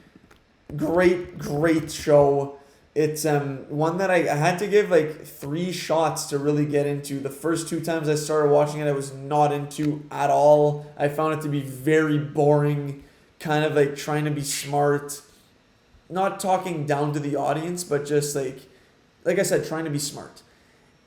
Great show. It's one that I had to give like 3 shots to really get into. The first 2 times I started watching it, I was not into at all. I found it to be very boring, kind of like trying to be smart. Not talking down to the audience, but just like I said, trying to be smart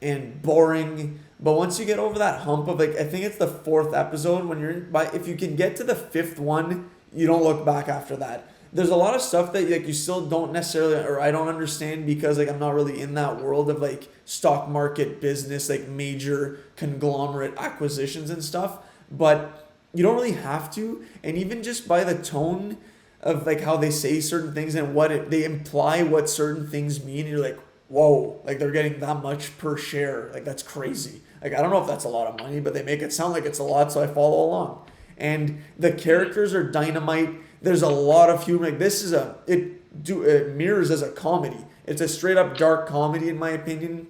and boring. But once you get over that hump of, like, I think it's the 4th episode, when you're in, if you can get to the 5th one, you don't look back after that. There's a lot of stuff that like you still don't necessarily, or I don't understand because like I'm not really in that world of like stock market business, like major conglomerate acquisitions and stuff. But you don't really have to, and even just by the tone of like how they say certain things and they imply what certain things mean, you're like, whoa, like they're getting that much per share, like that's crazy. Like, I don't know if that's a lot of money, but they make it sound like it's a lot, so I follow along. And the characters are dynamite. There's a lot of humor. Like, this is it mirrors as a comedy. It's a straight up dark comedy in my opinion.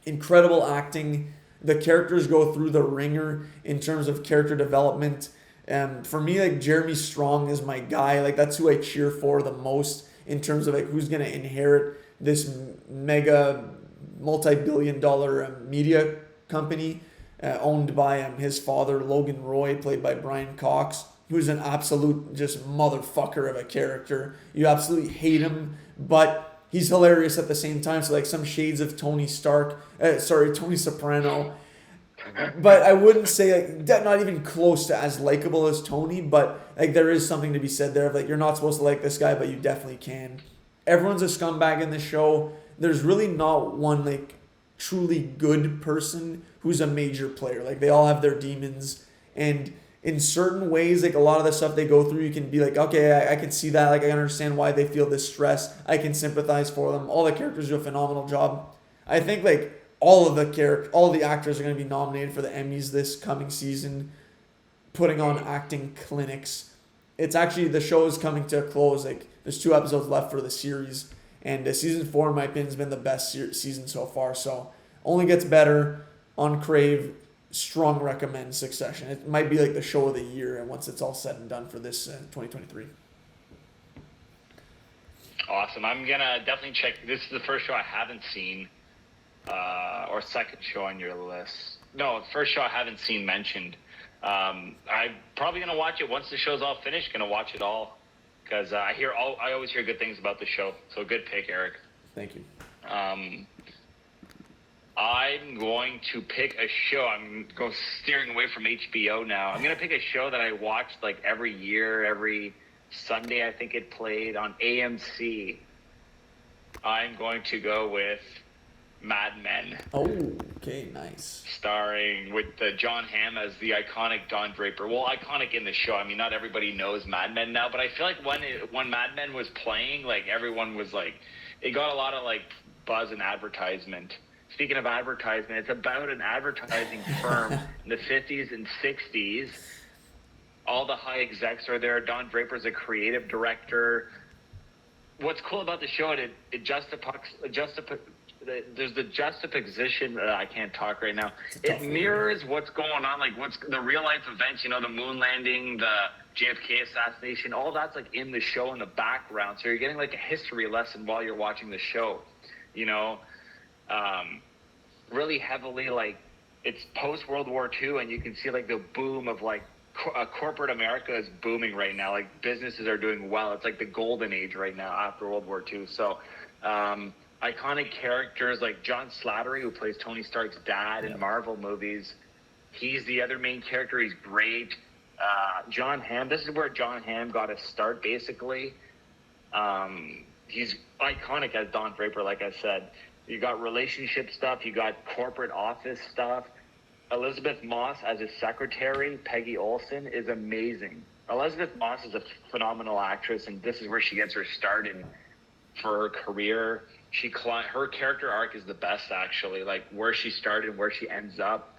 Incredible acting. The characters go through the ringer in terms of character development. For me, like, Jeremy Strong is my guy. Like, that's who I cheer for the most in terms of like who's gonna inherit this mega multi-billion-dollar media company owned by his father, Logan Roy, played by Brian Cox, who's an absolute just motherfucker of a character. You absolutely hate him, but he's hilarious at the same time. So like some shades of Tony Soprano. But I wouldn't say like not even close to as likable as Tony, but like there is something to be said there of like you're not supposed to like this guy, but you definitely can. Everyone's a scumbag in the show. There's really not one like truly good person who's a major player. Like they all have their demons, and in certain ways, like a lot of the stuff they go through, you can be like, okay, I can see that. Like I understand why they feel this stress. I can sympathize for them. All the characters do a phenomenal job. I think like all the actors are going to be nominated for the Emmys this coming season, putting on acting clinics. It's actually, the show is coming to a close. Like there's 2 episodes left for the series, And season 4, in my opinion, has been the best season so far. So only gets better on Crave. Strong recommend Succession. It might be like the show of the year, and once it's all said and done for this 2023. Awesome. I'm gonna definitely check. This is the first show I haven't seen, or second show on your list. No, first show I haven't seen mentioned. I'm probably gonna watch it once the show's all finished. Gonna watch it all because I always hear good things about the show. So good pick, Eric. Thank you. I'm going to pick a show. I'm steering away from HBO now. I'm going to pick a show that I watched like every year, every Sunday. I think it played on AMC. I'm going to go with Mad Men. Oh, okay, nice. Starring with John Hamm as the iconic Don Draper. Well, iconic in the show. I mean, not everybody knows Mad Men now, but I feel like when Mad Men was playing, like everyone was like, it got a lot of like buzz and advertisement. Speaking of advertisement, it's about an advertising firm in the 50s and 60s. All the high execs are there. Don Draper's a creative director. What's cool about the show, there's the juxtaposition. I can't talk right now. It mirrors what's going on, like what's the real life events, you know, the moon landing, the JFK assassination, all that's like in the show in the background. So you're getting like a history lesson while you're watching the show, you know. Really heavily, like it's post World War II, and you can see like the boom of like corporate America is booming right now. Like businesses are doing well. It's like the golden age right now after World War II. So iconic characters like John Slattery, who plays Tony Stark's dad in Marvel movies. He's the other main character. He's great. John Hamm. This is where John Hamm got his start, basically. He's iconic as Don Draper, like I said. You got relationship stuff. You got corporate office stuff. Elizabeth Moss as his secretary, Peggy Olson, is amazing. Elizabeth Moss is a phenomenal actress, and this is where she gets her start for her career. Her character arc is the best, actually. Like where she started, where she ends up.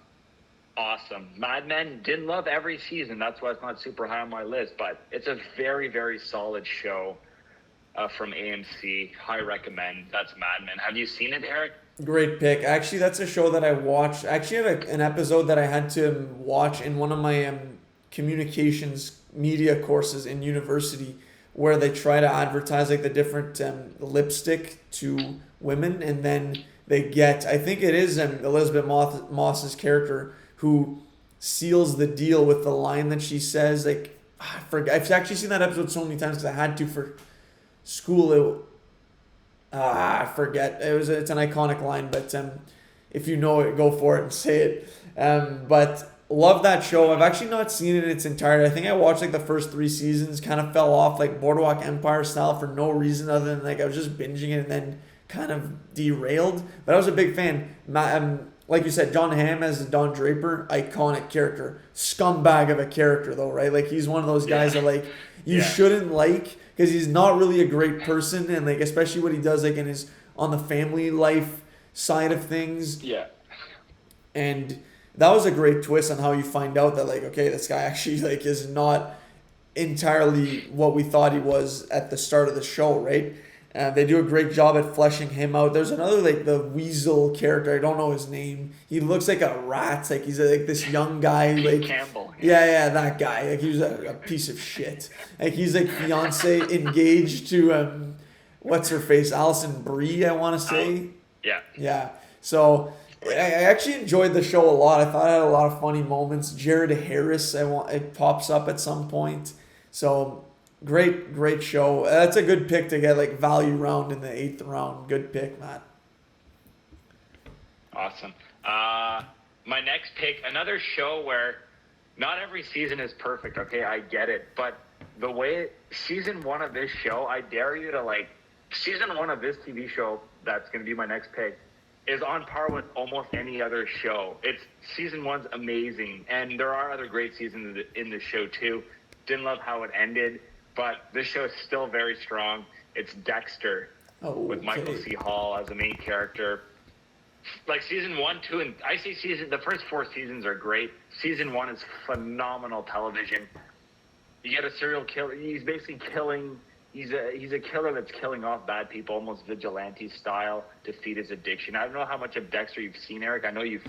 Awesome. Mad Men, didn't love every season. That's why it's not super high on my list, but it's a very, very solid show. From AMC. High recommend. That's Mad Men. Have you seen it, Eric? Great pick. Actually, that's a show that I watched. I actually have an episode that I had to watch in one of my communications media courses in university, where they try to advertise like the different lipstick to women, and then they get, I think it is Elizabeth Moss's character who seals the deal with the line that she says. Like, I forget. I've actually seen that episode so many times because I had to for school. I forget. It's an iconic line, but if you know it, go for it and say it. But love that show. I've actually not seen it in its entirety. I think I watched like the first 3 seasons, kind of fell off like Boardwalk Empire style for no reason other than like I was just binging it and then kind of derailed. But I was a big fan. Like you said, John Hamm as Don Draper, iconic character. Scumbag of a character though, right? Like he's one of those guys that like you shouldn't like, because he's not really a great person, and like especially what he does like in his on the family life side of things. Yeah. And that was a great twist on how you find out that like, okay, this guy actually like is not entirely what we thought he was at the start of the show, right? They do a great job at fleshing him out. There's another like the Weasel character. I don't know his name. He looks like a rat. Like he's like this young guy. Like Campbell. Yeah, that guy. Like he was a piece of shit. Like he's like fiance engaged to what's her face, Alison Brie, I want to say. Yeah. So I actually enjoyed the show a lot. I thought it had a lot of funny moments. Jared Harris, it pops up at some point. So great show. That's a good pick to get like value round in the 8th round. Good pick, Matt. Awesome. My next pick, another show where not every season is perfect. Okay, I get it, but the way season 1 of this show, I dare you to like season 1 of this TV show. That's going to be my next pick. Is on par with almost any other show. It's season 1's amazing, and there are other great seasons in the show too. Didn't love how it ended, but this show is still very strong. It's Dexter with Michael C. Hall as the main character. Like season 1, 2, and I say the first 4 seasons are great. Season 1 is phenomenal television. You get a serial killer. He's basically killing he's a killer that's killing off bad people, almost vigilante style, to feed his addiction. I don't know how much of Dexter you've seen, Eric. I know you've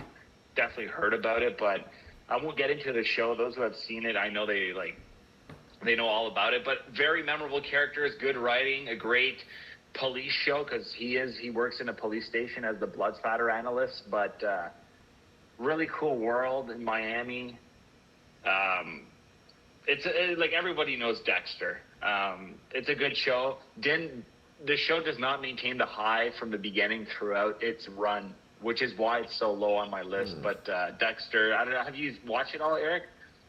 definitely heard about it, but I won't get into the show. Those who have seen it, I know they know all about it. But very memorable characters, good writing, a great police show, because he works in a police station as the blood spatter analyst. But really cool world in Miami. It's like everybody knows Dexter. It's a good show. The show does not maintain the high from the beginning throughout its run, which is why it's so low on my list. But Dexter, I don't know. Have you watched it all, Eric?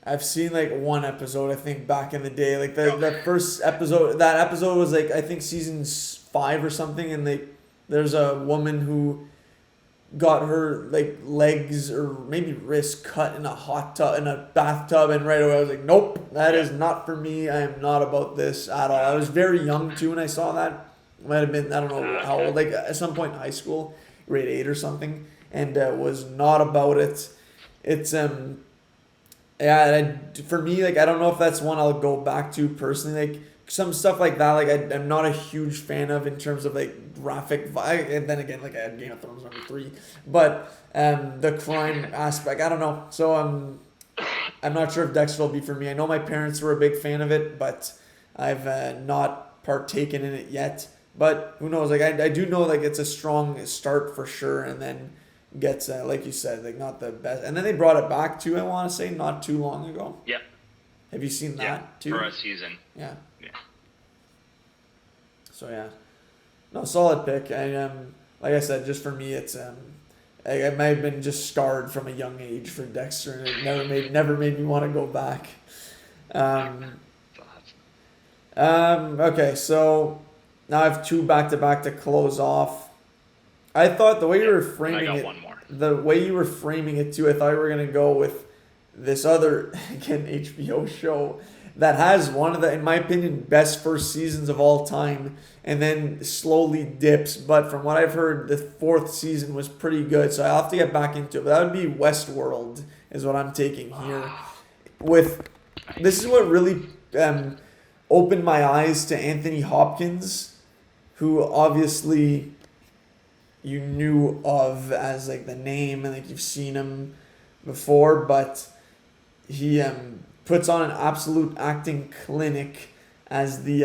I've seen like one episode, I think, back in the day. Like the first episode, that episode was like, I think season 5 or something, and there's a woman who got her like legs or maybe wrists cut in a bathtub, and right away I was like, nope, that is not for me. I am not about this at all. I was very young too when I saw that. Might have been, I don't know how old, like at some point in high school, grade 8 or something, and was not about it. It's yeah, for me, like, I don't know if that's one I'll go back to personally. Like, some stuff like that, like, I'm not a huge fan of in terms of, like, graphic. And then again, like, I had Game of Thrones number 3. But the crime aspect, I don't know. So I'm not sure if Dexter will be for me. I know my parents were a big fan of it, but I've not partaken in it yet. But who knows? Like, I do know, like, it's a strong start for sure. And then gets, like you said, like, not the best. And then they brought it back too, I want to say, not too long ago. Yeah. Have you seen that too? For a season. Yeah. Yeah. So yeah, no, solid pick. I like I said, just for me, it's I might have been just scarred from a young age for Dexter, and it never made me want to go back. Okay, so now I have 2 back to back to close off. I thought the way you were framing I got it, one more. the way you were framing it too, I thought you were gonna go with this other, again, HBO show that has one of the, in my opinion, best first seasons of all time, and then slowly dips. But from what I've heard, the 4th season was pretty good, so I'll have to get back into it. But that would be Westworld, is what I'm taking here. This is what really opened my eyes to Anthony Hopkins, who obviously you knew of as like the name and like you've seen him before, but he puts on an absolute acting clinic as the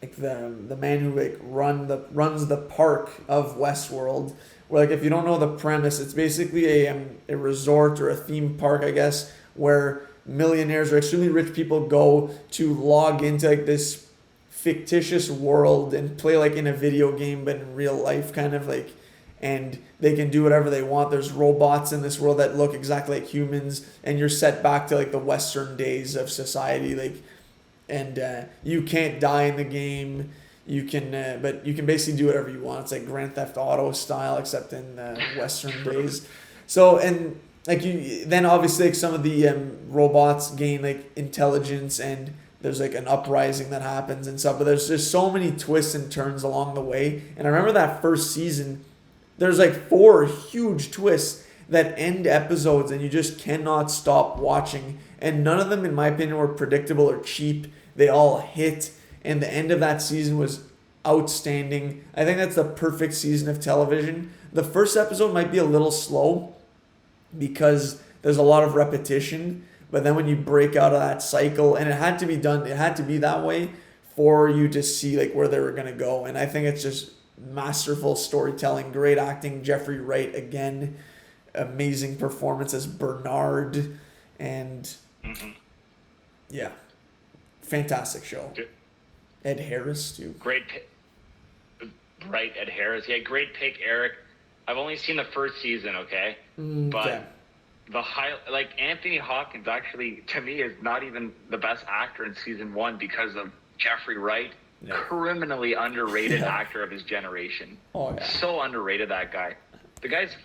like the man who like runs the park of Westworld. Where, like, if you don't know the premise, it's basically a resort or a theme park, I guess, where millionaires or extremely rich people go to log into like this fictitious world and play like in a video game but in real life, kind of like, and they can do whatever they want. There's robots in this world that look exactly like humans, and you're set back to like the Western days of society, like, and you can't die in the game. You can, but you can basically do whatever you want. It's like Grand Theft Auto style, except in Western days. So, and like then obviously like some of the robots gain like intelligence, and there's like an uprising that happens and stuff. But there's just so many twists and turns along the way. And I remember that first season, there's like 4 huge twists that end episodes, and you just cannot stop watching. And none of them, in my opinion, were predictable or cheap. They all hit. And the end of that season was outstanding. I think that's the perfect season of television. The first episode might be a little slow because there's a lot of repetition. But then when you break out of that cycle, and it had to be done, it had to be that way for you to see like where they were going to go. And I think it's just masterful storytelling, great acting. Jeffrey Wright, again, amazing performance as Bernard. And yeah, fantastic show. Ed Harris too. Great pick. Right, Ed Harris. Yeah, great pick, Eric. I've only seen the first season, okay? But like Anthony Hopkins actually, to me, is not even the best actor in season 1 because of Jeffrey Wright. Yeah. Criminally underrated actor of his generation. Oh, yeah. So underrated, that guy. The guy's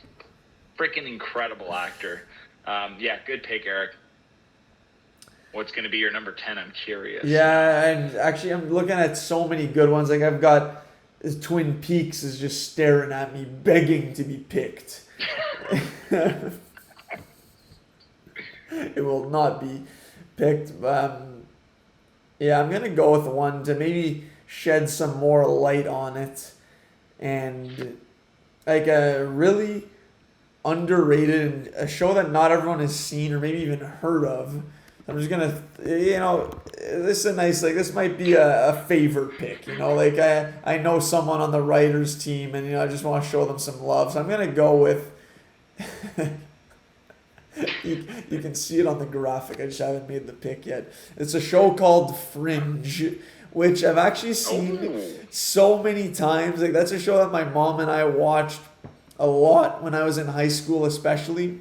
freaking incredible actor. Yeah, good pick, Eric. What's going to be your number 10? I'm curious. Yeah, and actually I'm looking at so many good ones. Like I've got Twin Peaks is just staring at me, begging to be picked. It will not be picked. Yeah, I'm gonna go with one to maybe shed some more light on it, and like a really underrated, a show that not everyone has seen or maybe even heard of. I'm just gonna, this is a nice, like, this might be a favorite pick, like I know someone on the writers team, and I just want to show them some love, so I'm gonna go with. You can see it on the graphic. I just haven't made the pick yet. It's a show called Fringe, which I've actually seen so many times. Like, that's a show that my mom and I watched a lot when I was in high school, especially,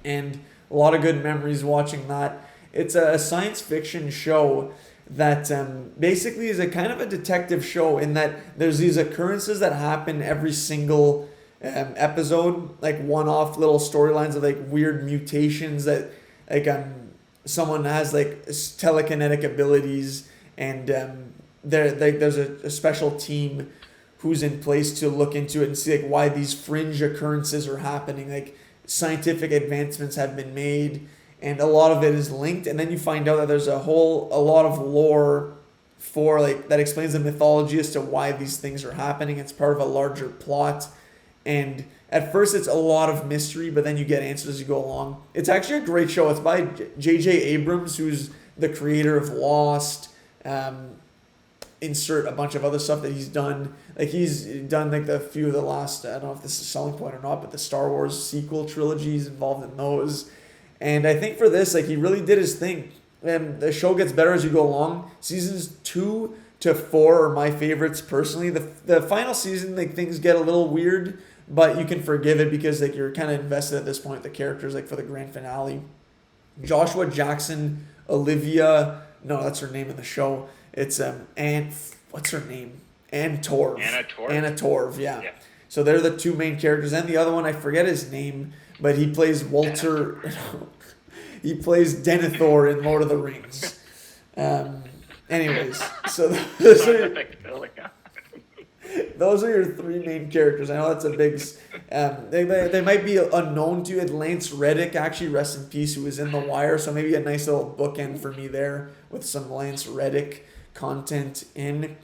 and a lot of good memories watching that. It's a science fiction show that basically is a kind of a detective show in that there's these occurrences that happen every single episode, like one-off little storylines of like weird mutations that like someone has like telekinetic abilities, and there's a special team who's in place to look into it and see like why these fringe occurrences are happening. Like, scientific advancements have been made, and a lot of it is linked, and then you find out that there's a lot of lore for like that explains the mythology as to why these things are happening. It's part of a larger plot, and at first it's a lot of mystery, but then you get answers as you go along. It's actually a great show. It's by J.J. Abrams, who's the creator of Lost. Insert a bunch of other stuff that he's done. Like, he's done like the few of the last, I don't know if this is a selling point or not, but the Star Wars sequel trilogies involved in those. And I think for this, like, he really did his thing. And the show gets better as you go along. Seasons 2 to 4 are my favorites personally. The final season, like, things get a little weird, but you can forgive it because like you're kind of invested at this point with the characters, like for the grand finale. Joshua Jackson, Olivia, no, that's her name in the show. It's what's her name? Anna Torv. Anna Torv, yeah. So they're the two main characters, and the other one, I forget his name, but he plays Walter. He plays Denethor in Lord of the Rings. Anyways, so those are your three main characters. I know that's a big. They might be unknown to you. Lance Reddick, actually, rest in peace, who was in The Wire. So maybe a nice little bookend for me there with some Lance Reddick content in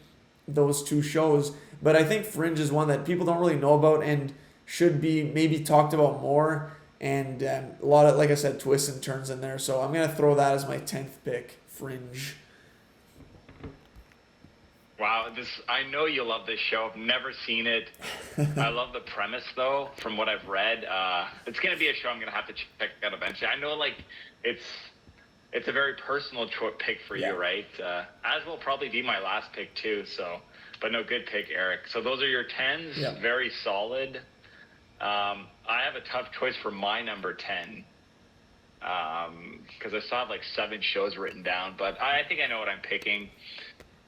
those two shows. But I think Fringe is one that people don't really know about and should be maybe talked about more. And a lot of, like I said, twists and turns in there. So I'm going to throw that as my 10th pick, Fringe. Wow, I know you love this show. I've never seen it. I love the premise, though, from what I've read. It's going to be a show I'm going to have to check out eventually. I know, like, it's a very personal pick for you, right? As will probably be my last pick, too. So, but no, good pick, Eric. So those are your 10s. Yeah. Very solid. I have a tough choice for my number 10. Because I still have, like, 7 shows written down. But I think I know what I'm picking.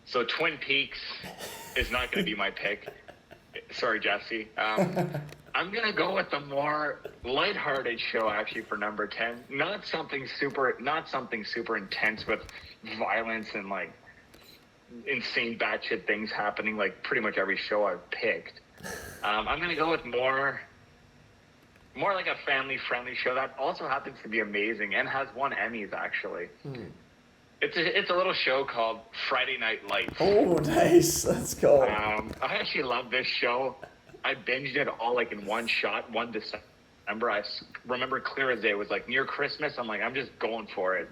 So Twin Peaks is not going to be my pick. Sorry, Jesse. I'm going to go with the more lighthearted show, actually, for number 10. Not something super intense with violence and, like, insane batshit things happening, like pretty much every show I've picked. I'm going to go with more like a family-friendly show that also happens to be amazing and has won Emmys, actually. It's a little show called Friday Night Lights. Oh, nice. Let's go. I actually love this show. I binged it all like in one shot, one December. I remember clear as day. It was like near Christmas. I'm like, I'm just going for it.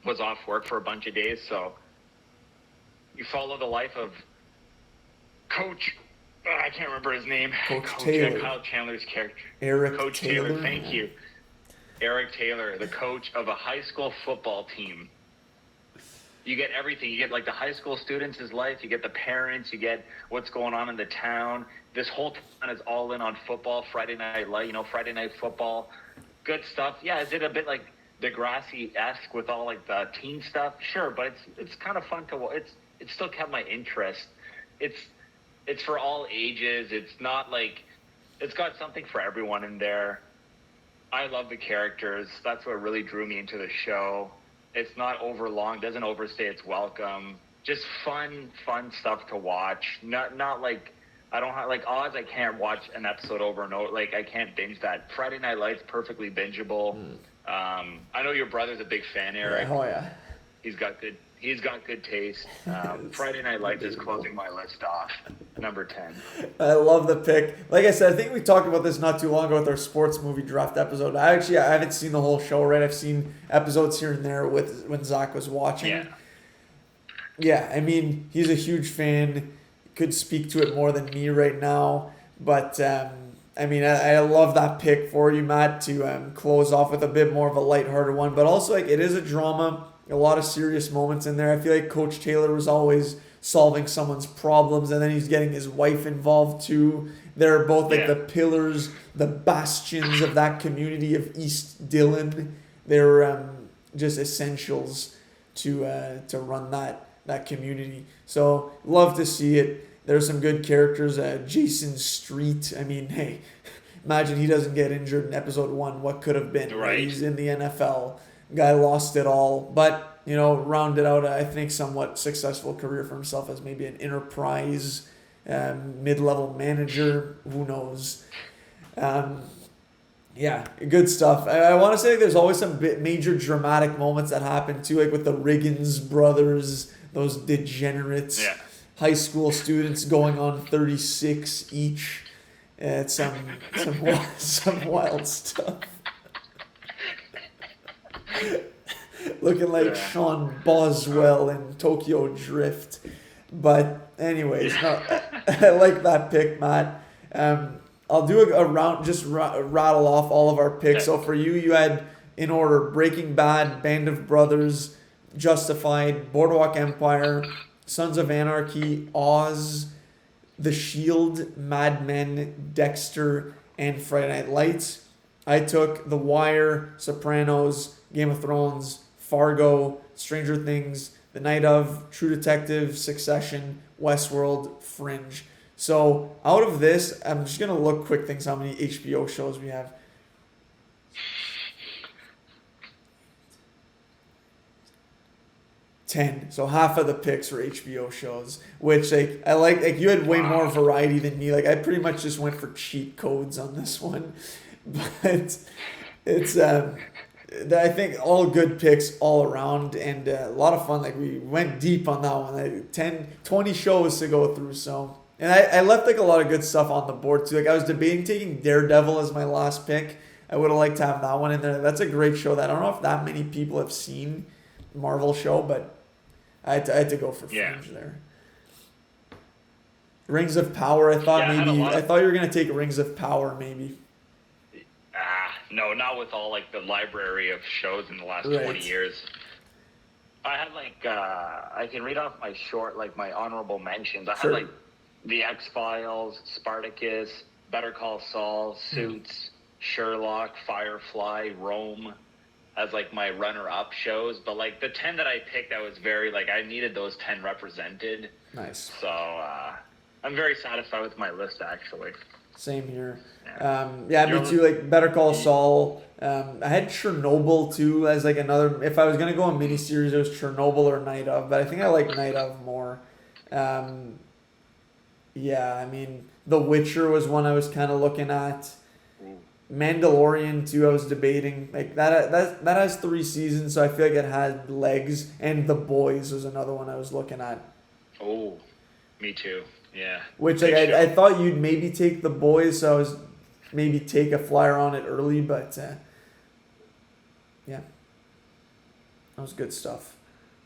Was off work for a bunch of days. So you follow the life of Coach, I can't remember his name. Coach Taylor. Kyle Chandler's character. Coach Taylor. Thank you. Eric Taylor, the coach of a high school football team. You get everything. You get like the high school students' life. You get the parents. You get what's going on in the town. This whole town is all in on football. Friday Night Light, Friday Night Football. Good stuff. Yeah, is it a bit like Degrassi-esque with all like the teen stuff? Sure, but it's kind of fun to watch. It still kept my interest. It's for all ages. It's not like it's got something for everyone in there. I love the characters. That's what really drew me into the show. It's not over long, doesn't overstay its welcome. Just fun stuff to watch. Not like I don't have like Oz. I can't watch an episode over and over. Like I can't binge that. Friday Night Lights, perfectly bingeable. I know your brother's a big fan, Eric. Oh yeah. He's got He's got good taste. Friday Night Lights is closing my list off. Number 10. I love the pick. Like I said, I think we talked about this not too long ago with our sports movie draft episode. I haven't seen the whole show, right? I've seen episodes here and there with when Zach was watching. Yeah. Yeah, I mean, he's a huge fan. Could speak to it more than me right now. But, I mean, I love that pick for you, Matt, to close off with a bit more of a lighthearted one. But also, like, it is a drama. A lot of serious moments in there. I feel like Coach Taylor was always solving someone's problems, and then he's getting his wife involved too. They're both like the pillars, the bastions of that community of East Dillon. They're just essentials to run that community. So love to see it. There's some good characters. Jason Street. I mean, hey, imagine he doesn't get injured in episode 1. What could have been? Right. He's in the NFL. Guy lost it all, but rounded out I think somewhat successful career for himself as maybe an enterprise mid-level manager. Who knows? Yeah, good stuff. I want to say there's always some major dramatic moments that happen too, like with the Riggins brothers, those degenerates, high school students going on 36 each. It's some wild stuff. Looking like Sean Boswell in Tokyo Drift. But anyways, I like that pick, Matt. I'll do a round, just rattle off all of our picks. So for you had in order Breaking Bad, Band of Brothers, Justified, Boardwalk Empire, Sons of Anarchy, Oz, The Shield, Mad Men, Dexter, and Friday Night Lights. I took The Wire, Sopranos, Game of Thrones, Fargo, Stranger Things, The Night of, True Detective, Succession, Westworld, Fringe. So out of this, I'm just going to look quick things how many HBO shows we have. 10. So half of the picks were HBO shows, which I like you had way more variety than me. Like I pretty much just went for cheat codes on this one. But it's I think all good picks all around and a lot of fun. Like we went deep on that one. Like 20 shows to go through. So and I left like a lot of good stuff on the board too. Like I was debating taking Daredevil as my last pick. I would have liked to have that one in there. That's a great show that I don't know if that many people have seen. Marvel show, but I had to go for Fringe there. Rings of Power. I thought I thought you were gonna take Rings of Power maybe. No, not with all like the library of shows in the last 20 years. I had like I can read off my short, like my honorable mentions. I had like The X-Files, Spartacus, Better Call Saul, Suits, Sherlock, Firefly, Rome as like my runner-up shows. But like the 10 that I picked, I was very like I needed those 10 represented. Nice. So I'm very satisfied with my list actually. Same here. Me too. Like Better Call Saul. I had Chernobyl too as like another. If I was gonna go on miniseries, it was Chernobyl or Night of. But I think I like Night of more. I mean, The Witcher was one I was kind of looking at. Mandalorian too. I was debating like that has 3 seasons, so I feel like it had legs. And The Boys was another one I was looking at. Oh, me too. Yeah. Which like I thought you'd maybe take The Boys, so I was maybe take a flyer on it early, but that was good stuff.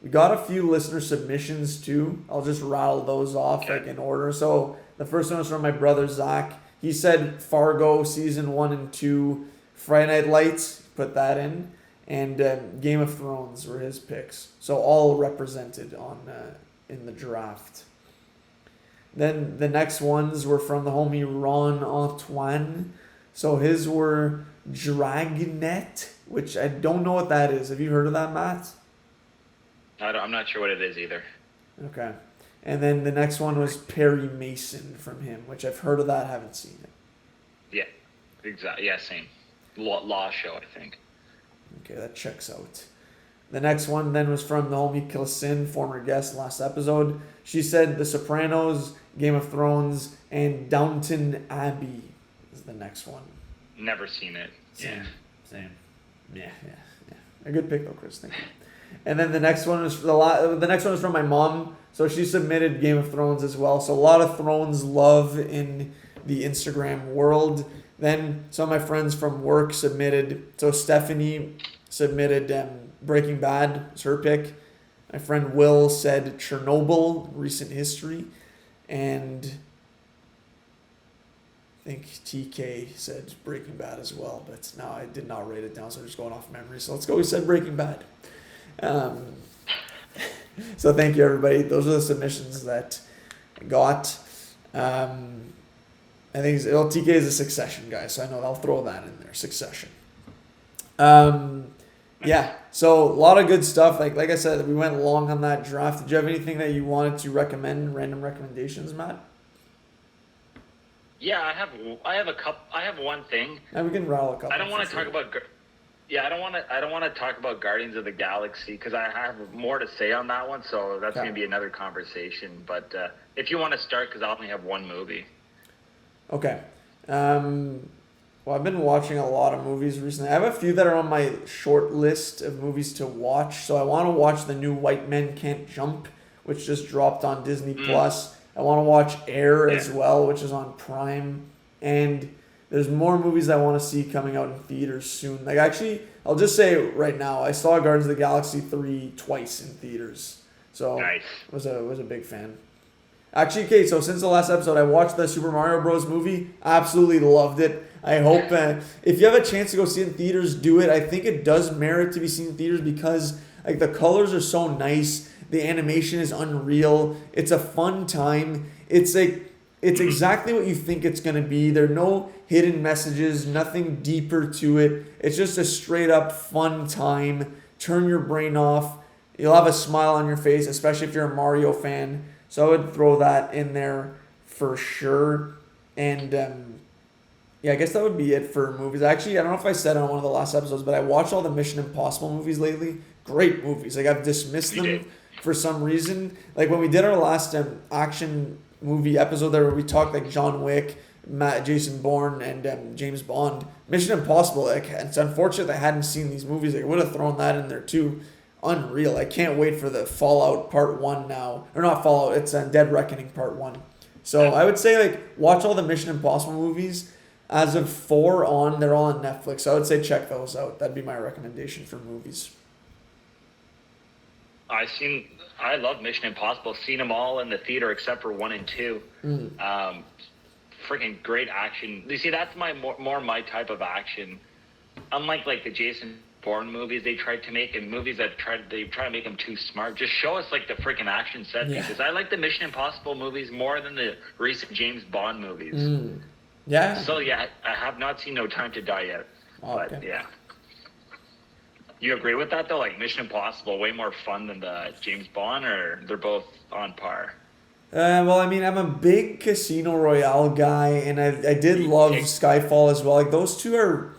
We got a few listener submissions too. I'll just rattle those off like in order. So the first one was from my brother Zach. He said Fargo season 1 and 2, Friday Night Lights, put that in, and Game of Thrones were his picks. So all represented on in the draft. Then the next ones were from the homie Ron Antoine. So his were Dragnet, which I don't know what that is. Have you heard of that, Matt? I'm not sure what it is either. Okay. And then the next one was Perry Mason from him, which I've heard of that, haven't seen it. Yeah, exactly. Yeah, same. Law show, I think. Okay, that checks out. The next one then was from the homie Kilsin, former guest last episode. She said The Sopranos, Game of Thrones, and Downton Abbey is the next one. Never seen it. Same. Yeah. A good pick though, Chris. Thank you. And then the next one was the next one was from my mom. So she submitted Game of Thrones as well. So a lot of Thrones love in the Instagram world. Then some of my friends from work submitted. So Stephanie submitted Breaking Bad, it's her pick. My friend Will said Chernobyl, recent history. And I think TK said Breaking Bad as well. But no, I did not write it down, so I'm just going off memory. So let's go. We said Breaking Bad. So thank you, everybody. Those are the submissions that I got. I think TK is a Succession guy, so I know I'll throw that in there. Succession. Yeah, so a lot of good stuff. Like I said, we went long on that draft. Did you have anything that you wanted to recommend? Random recommendations, Matt? Yeah, I have a couple. I have one thing. And we can rattle a couple. I don't want to talk about. Yeah, I don't want to talk about Guardians of the Galaxy because I have more to say on that one. So that's going to be another conversation. But if you want to start, because I only have one movie. Okay. Well, I've been watching a lot of movies recently. I have a few that are on my short list of movies to watch. So I want to watch the new White Men Can't Jump, which just dropped on Disney Plus. I want to watch Air as well, which is on Prime. And there's more movies I want to see coming out in theaters soon. Like, actually, I'll just say right now, I saw Guardians of the Galaxy 3 twice in theaters. So nice. was a big fan. Actually, okay, so since the last episode, I watched the Super Mario Bros. Movie. Absolutely loved it. I hope if you have a chance to go see it in theaters, do it. I think it does merit to be seen in theaters because like the colors are so nice. The animation is unreal. It's a fun time. It's exactly what you think it's going to be. There are no hidden messages, nothing deeper to it. It's just a straight up fun time. Turn your brain off. You'll have a smile on your face, especially if you're a Mario fan. So I would throw that in there for sure. And yeah, I guess that would be it for movies. Actually, I don't know if I said on one of the last episodes, but I watched all the Mission Impossible movies lately. Great movies. Like, I've dismissed them for some reason. Like, when we did our last action movie episode there where we talked like John Wick, Jason Bourne, and James Bond, Mission Impossible, like, it's unfortunate I hadn't seen these movies. Like, I would have thrown that in there too. Unreal. I can't wait for the Fallout Part 1 now. Or not Fallout, it's Dead Reckoning Part 1. So I would say, like, watch all the Mission Impossible movies. As of 4 on, they're all on Netflix. So I would say check those out. That'd be my recommendation for movies. I love Mission Impossible. Seen them all in the theater except for 1 and 2. Freaking great action. You see, that's more my type of action. Unlike like the Jason Bourne movies they tried to make, and movies that try to make them too smart. Just show us like the freaking action set pieces. I like the Mission Impossible movies more than the recent James Bond movies. Yeah. So yeah, I have not seen No Time to Die yet. But yeah. You agree with that though? Like Mission Impossible, way more fun than the James Bond, or they're both on par? Well, I mean, I'm a big Casino Royale guy, and I did love Skyfall as well. Like, those two are,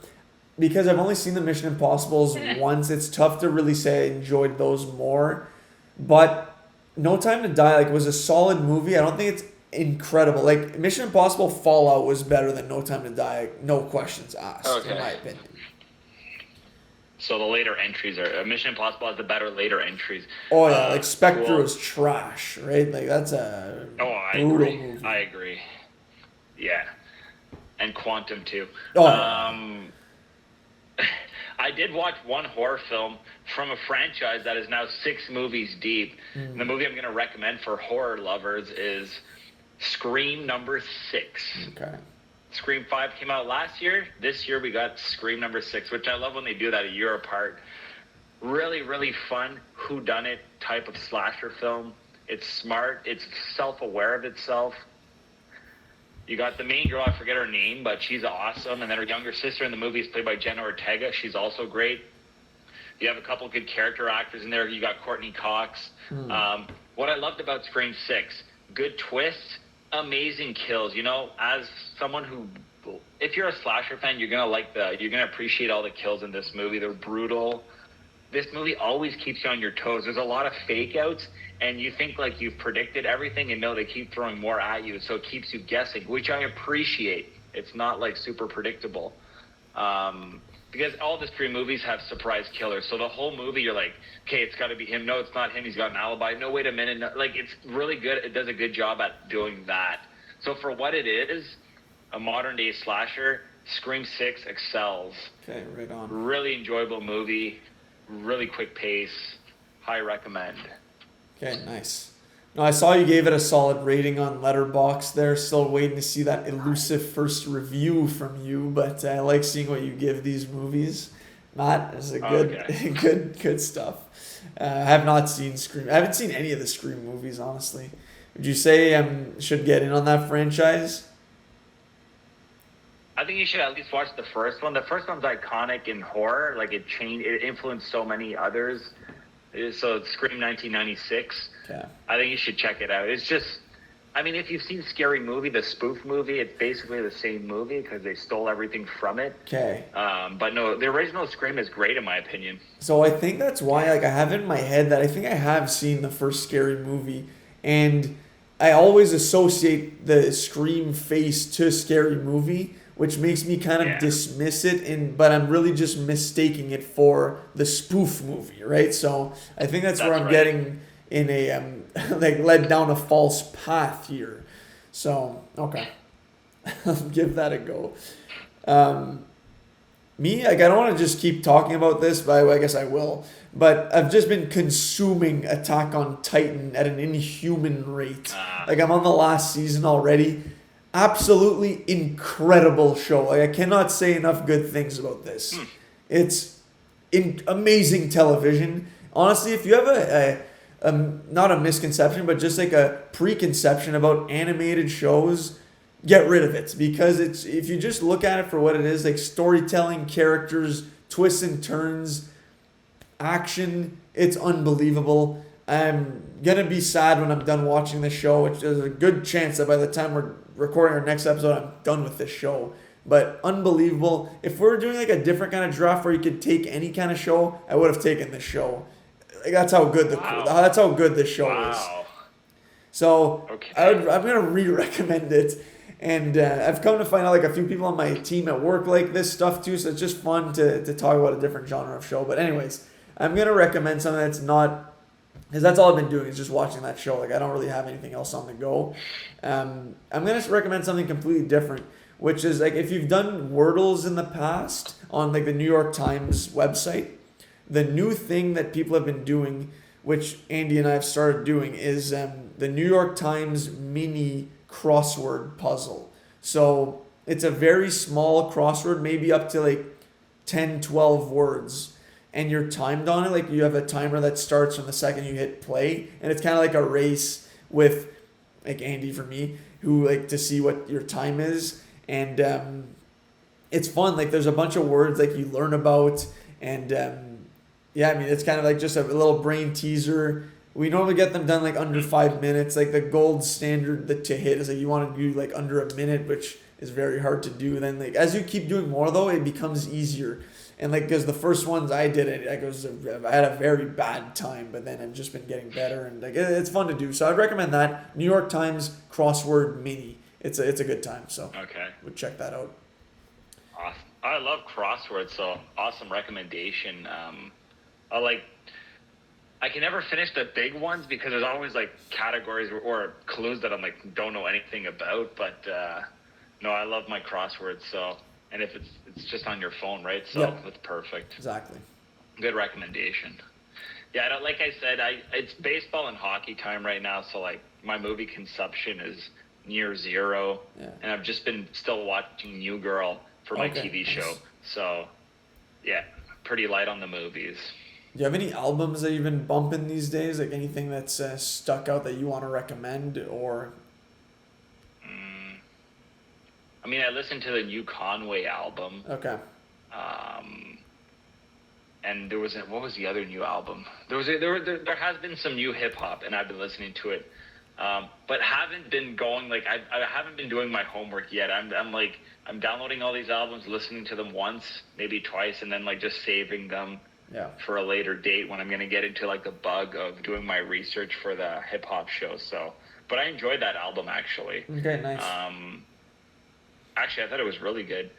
because I've only seen the Mission Impossibles once, it's tough to really say I enjoyed those more. But No Time to Die, like, was a solid movie. I don't think it's incredible. Like, Mission Impossible Fallout was better than No Time to Die, no questions asked, in my opinion. So the later entries are Mission Impossible has the better later entries. Oh yeah, like Spectre was trash, right? Like that's a brutal movie. I agree. Yeah, and Quantum too. I did watch one horror film from a franchise that is now 6 movies deep. The movie I'm going to recommend for horror lovers is Scream number 6. Okay. Scream 5 came out last year. This year we got Scream number 6, which I love when they do that a year apart. Really, really fun whodunit type of slasher film. It's smart. It's self-aware of itself. You got the main girl, I forget her name, but she's awesome. And then her younger sister in the movie is played by Jenna Ortega. She's also great. You have a couple good character actors in there. You got Courtney Cox. What I loved about Scream 6, good twist, amazing kills. You know, as someone who, if you're a slasher fan, you're gonna appreciate all the kills in this movie. They're brutal. This movie always keeps you on your toes. There's a lot of fake outs, and you think like you've predicted everything, and no, they keep throwing more at you, so it keeps you guessing, which I appreciate. It's not like super predictable. because all the Scream movies have surprise killers. So the whole movie, you're like, okay, it's got to be him. No, it's not him. He's got an alibi. No, wait a minute. No. Like, it's really good. It does a good job at doing that. So for what it is, a modern day slasher, Scream 6 excels. Okay, right on. Really enjoyable movie, really quick pace. High recommend. Okay, nice. No, I saw you gave it a solid rating on Letterboxd there. Still waiting to see that elusive first review from you, but I like seeing what you give these movies. Matt, this is a good, good stuff. I have not seen Scream. I haven't seen any of the Scream movies, honestly. Would you say I should get in on that franchise? I think you should at least watch the first one. The first one's iconic in horror. Like, it influenced so many others. So it's Scream 1996. Yeah. I think you should check it out. It's just, I mean, if you've seen Scary Movie, the spoof movie, it's basically the same movie because they stole everything from it. Okay. But no, the original Scream is great in my opinion. So I think that's why, like, I have in my head that I think I have seen the first Scary Movie, and I always associate the Scream face to Scary Movie, which makes me kind of dismiss it, but I'm really just mistaking it for the spoof movie, right? So I think that's where I'm getting in a like led down a false path here. So okay, I'll give that a go. Me, like, I don't want to just keep talking about this, but I guess I will. But I've just been consuming Attack on Titan at an inhuman rate. Like, I'm on the last season already. Absolutely incredible show. Like, I cannot say enough good things about this. It's amazing television. Honestly, if you have a not a misconception, but just like a preconception about animated shows, get rid of it, because if you just look at it for what it is, like storytelling, characters, twists and turns, action, it's unbelievable. I'm gonna be sad when I'm done watching the show, which there's a good chance that by the time we're recording our next episode, I'm done with this show. But unbelievable. If we're doing like a different kind of draft where you could take any kind of show, I would have taken this show. Like, that's how good that's how good this show is. So I'm gonna re-recommend it. And I've come to find out, like, a few people on my team at work like this stuff too, so it's just fun to talk about a different genre of show. But anyways, I'm going to recommend something that's not, because that's all I've been doing is just watching that show. Like, I don't really have anything else on the go. I'm going to recommend something completely different, which is, like, if you've done Wordles in the past on, like, the New York Times website, the new thing that people have been doing, which Andy and I have started doing, is the New York Times mini crossword puzzle. So it's a very small crossword, maybe up to like 10, 12 words, and you're timed on it. Like, you have a timer that starts from the second you hit play, and it's kind of like a race with, like, Andy for me, who, like, to see what your time is. And it's fun. Like, there's a bunch of words like you learn about, and yeah, I mean, it's kind of like just a little brain teaser. We normally get them done like under 5 minutes. Like, the gold standard to hit is like you want to do like under a minute, which is very hard to do. Then, like, as you keep doing more though, it becomes easier. And like, because the first ones I did it, I had a very bad time, but then I've just been getting better, and like it's fun to do. So I'd recommend that New York Times crossword mini. It's a good time. So would check that out. Awesome. I love crosswords, so awesome recommendation. I can never finish the big ones because there's always like categories or clues that I'm like don't know anything about. But no, I love my crosswords. So, and if it's just on your phone, right? So it's perfect. Exactly. Good recommendation. Yeah, like I said, it's baseball and hockey time right now. So like my movie consumption is near zero, and I've just been still watching New Girl for my TV show. So yeah, pretty light on the movies. Do you have any albums that you've been bumping these days? Like, anything that's stuck out that you want to recommend, or? I mean, I listened to the new Conway album. Okay. And there was what was the other new album? There has been some new hip hop, and I've been listening to it, but haven't been going like I haven't been doing my homework yet. I'm downloading all these albums, listening to them once, maybe twice, and then like just saving them. For a later date when I'm going to get into like the bug of doing my research for the hip hop show. So, but I enjoyed that album actually. Okay, nice. Actually, I thought it was really good.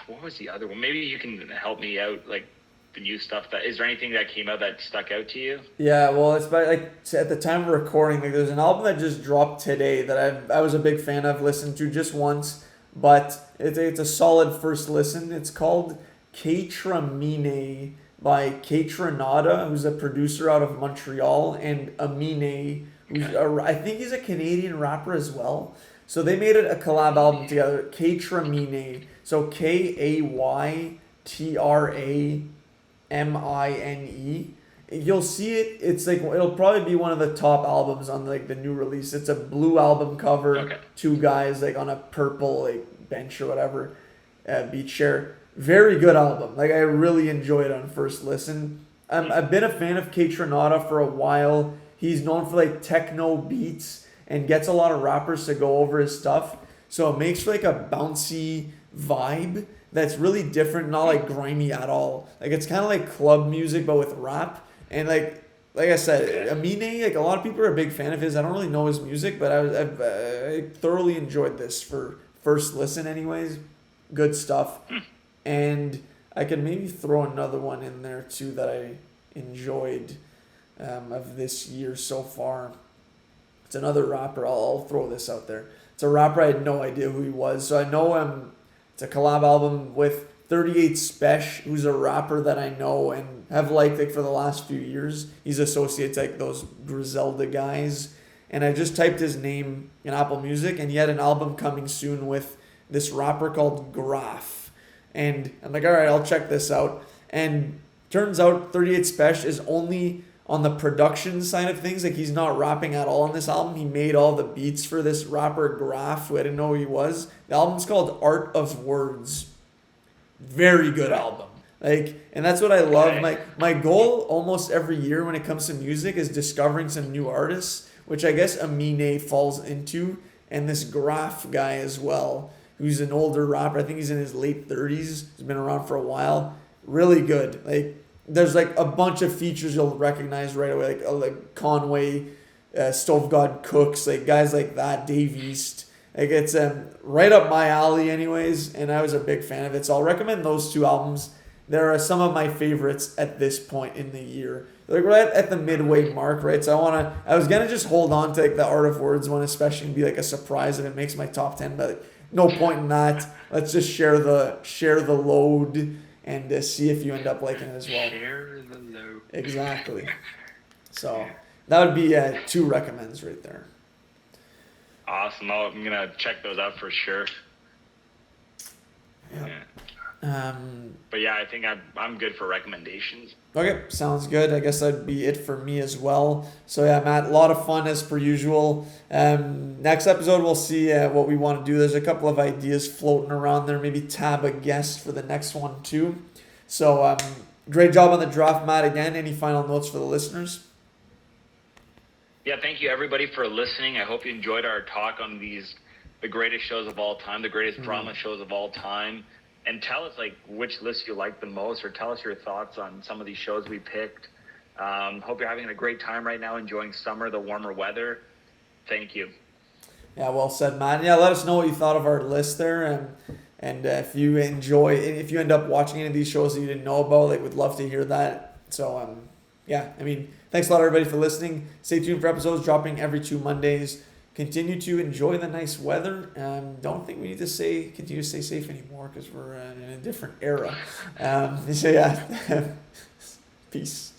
what was the other one? Maybe you can help me out, like the new stuff. Is there anything that came out that stuck out to you? Yeah, well, it's by like at the time of recording, like there's an album that just dropped today that I was a big fan of, listened to just once, but it's a solid first listen. It's called Ketramine by Ketranada, who's a producer out of Montreal, and Amine, I think he's a Canadian rapper as well. So they made a collab album together, Ketramine. So Kaytramine. You'll see it. It's like it'll probably be one of the top albums on like the new release. It's a blue album cover, Okay. two guys like on a purple like bench or whatever, beach chair. Very good album. Like I really enjoyed it on first listen. I've been a fan of Ketranada for a while. He's known for like techno beats and gets a lot of rappers to go over his stuff. So it makes like a bouncy vibe that's really different, not like grimy at all. Like it's kind of like club music but with rap. And like I said, Amine, like a lot of people are a big fan of his. I don't really know his music, but I thoroughly enjoyed this for first listen anyways. Good stuff. And I could maybe throw another one in there too that I enjoyed of this year so far. It's another rapper. I'll throw this out there. It's a rapper I had no idea who he was. So I know it's a collab album with 38 Special, who's a rapper that I know and have liked like for the last few years. He's associated to like those Griselda guys. And I just typed his name in Apple Music, and he had an album coming soon with this rapper called Graph. And I'm like, all right, I'll check this out. And turns out 38 Special is only on the production side of things. Like he's not rapping at all on this album. He made all the beats for this rapper Graph, who I didn't know who he was. The album's called Art of Words. Very good album. Like, and that's what I love. My goal almost every year when it comes to music is discovering some new artists, which I guess Amine falls into, and this Graph guy as well, who's an older rapper. I think he's in his late 30s. He's been around for a while. Really good. Like, there's like a bunch of features you'll recognize right away, like Conway, Stove God Cooks, like guys like that, Dave East. Like it's right up my alley anyways, and I was a big fan of it. So I'll recommend those two albums. There are some of my favorites at this point in the year. Like right at the midway mark, right? So I was gonna just hold on to like the Art of Words one, especially, and be like a surprise if it makes my top 10, but like, no point in that. Let's just share the load and see if you end up liking it as well. Share the load. Exactly. So that would be two recommends right there. Awesome. I'm gonna check those out for sure. Yeah. But yeah, I think I'm good for recommendations. Okay, sounds good. I guess that'd be it for me as well. So yeah, Matt, a lot of fun as per usual. Next episode, we'll see what we want to do. There's a couple of ideas floating around there. Maybe tab a guest for the next one too. So great job on the draft, Matt. Again, any final notes for the listeners? Yeah, thank you everybody for listening. I hope you enjoyed our talk on the greatest shows of all time, the greatest drama shows of all time. And tell us like which list you like the most, or tell us your thoughts on some of these shows we picked. Hope you're having a great time right now, enjoying summer, the warmer weather. Thank you. Yeah, well said, Matt. Yeah, let us know what you thought of our list there, and if you end up watching any of these shows that you didn't know about, like, we'd love to hear that. So yeah, I mean, thanks a lot everybody for listening. Stay tuned for episodes dropping every 2 Mondays. Continue to enjoy the nice weather. Don't think we need to continue to stay safe anymore because we're in a different era. So yeah, peace.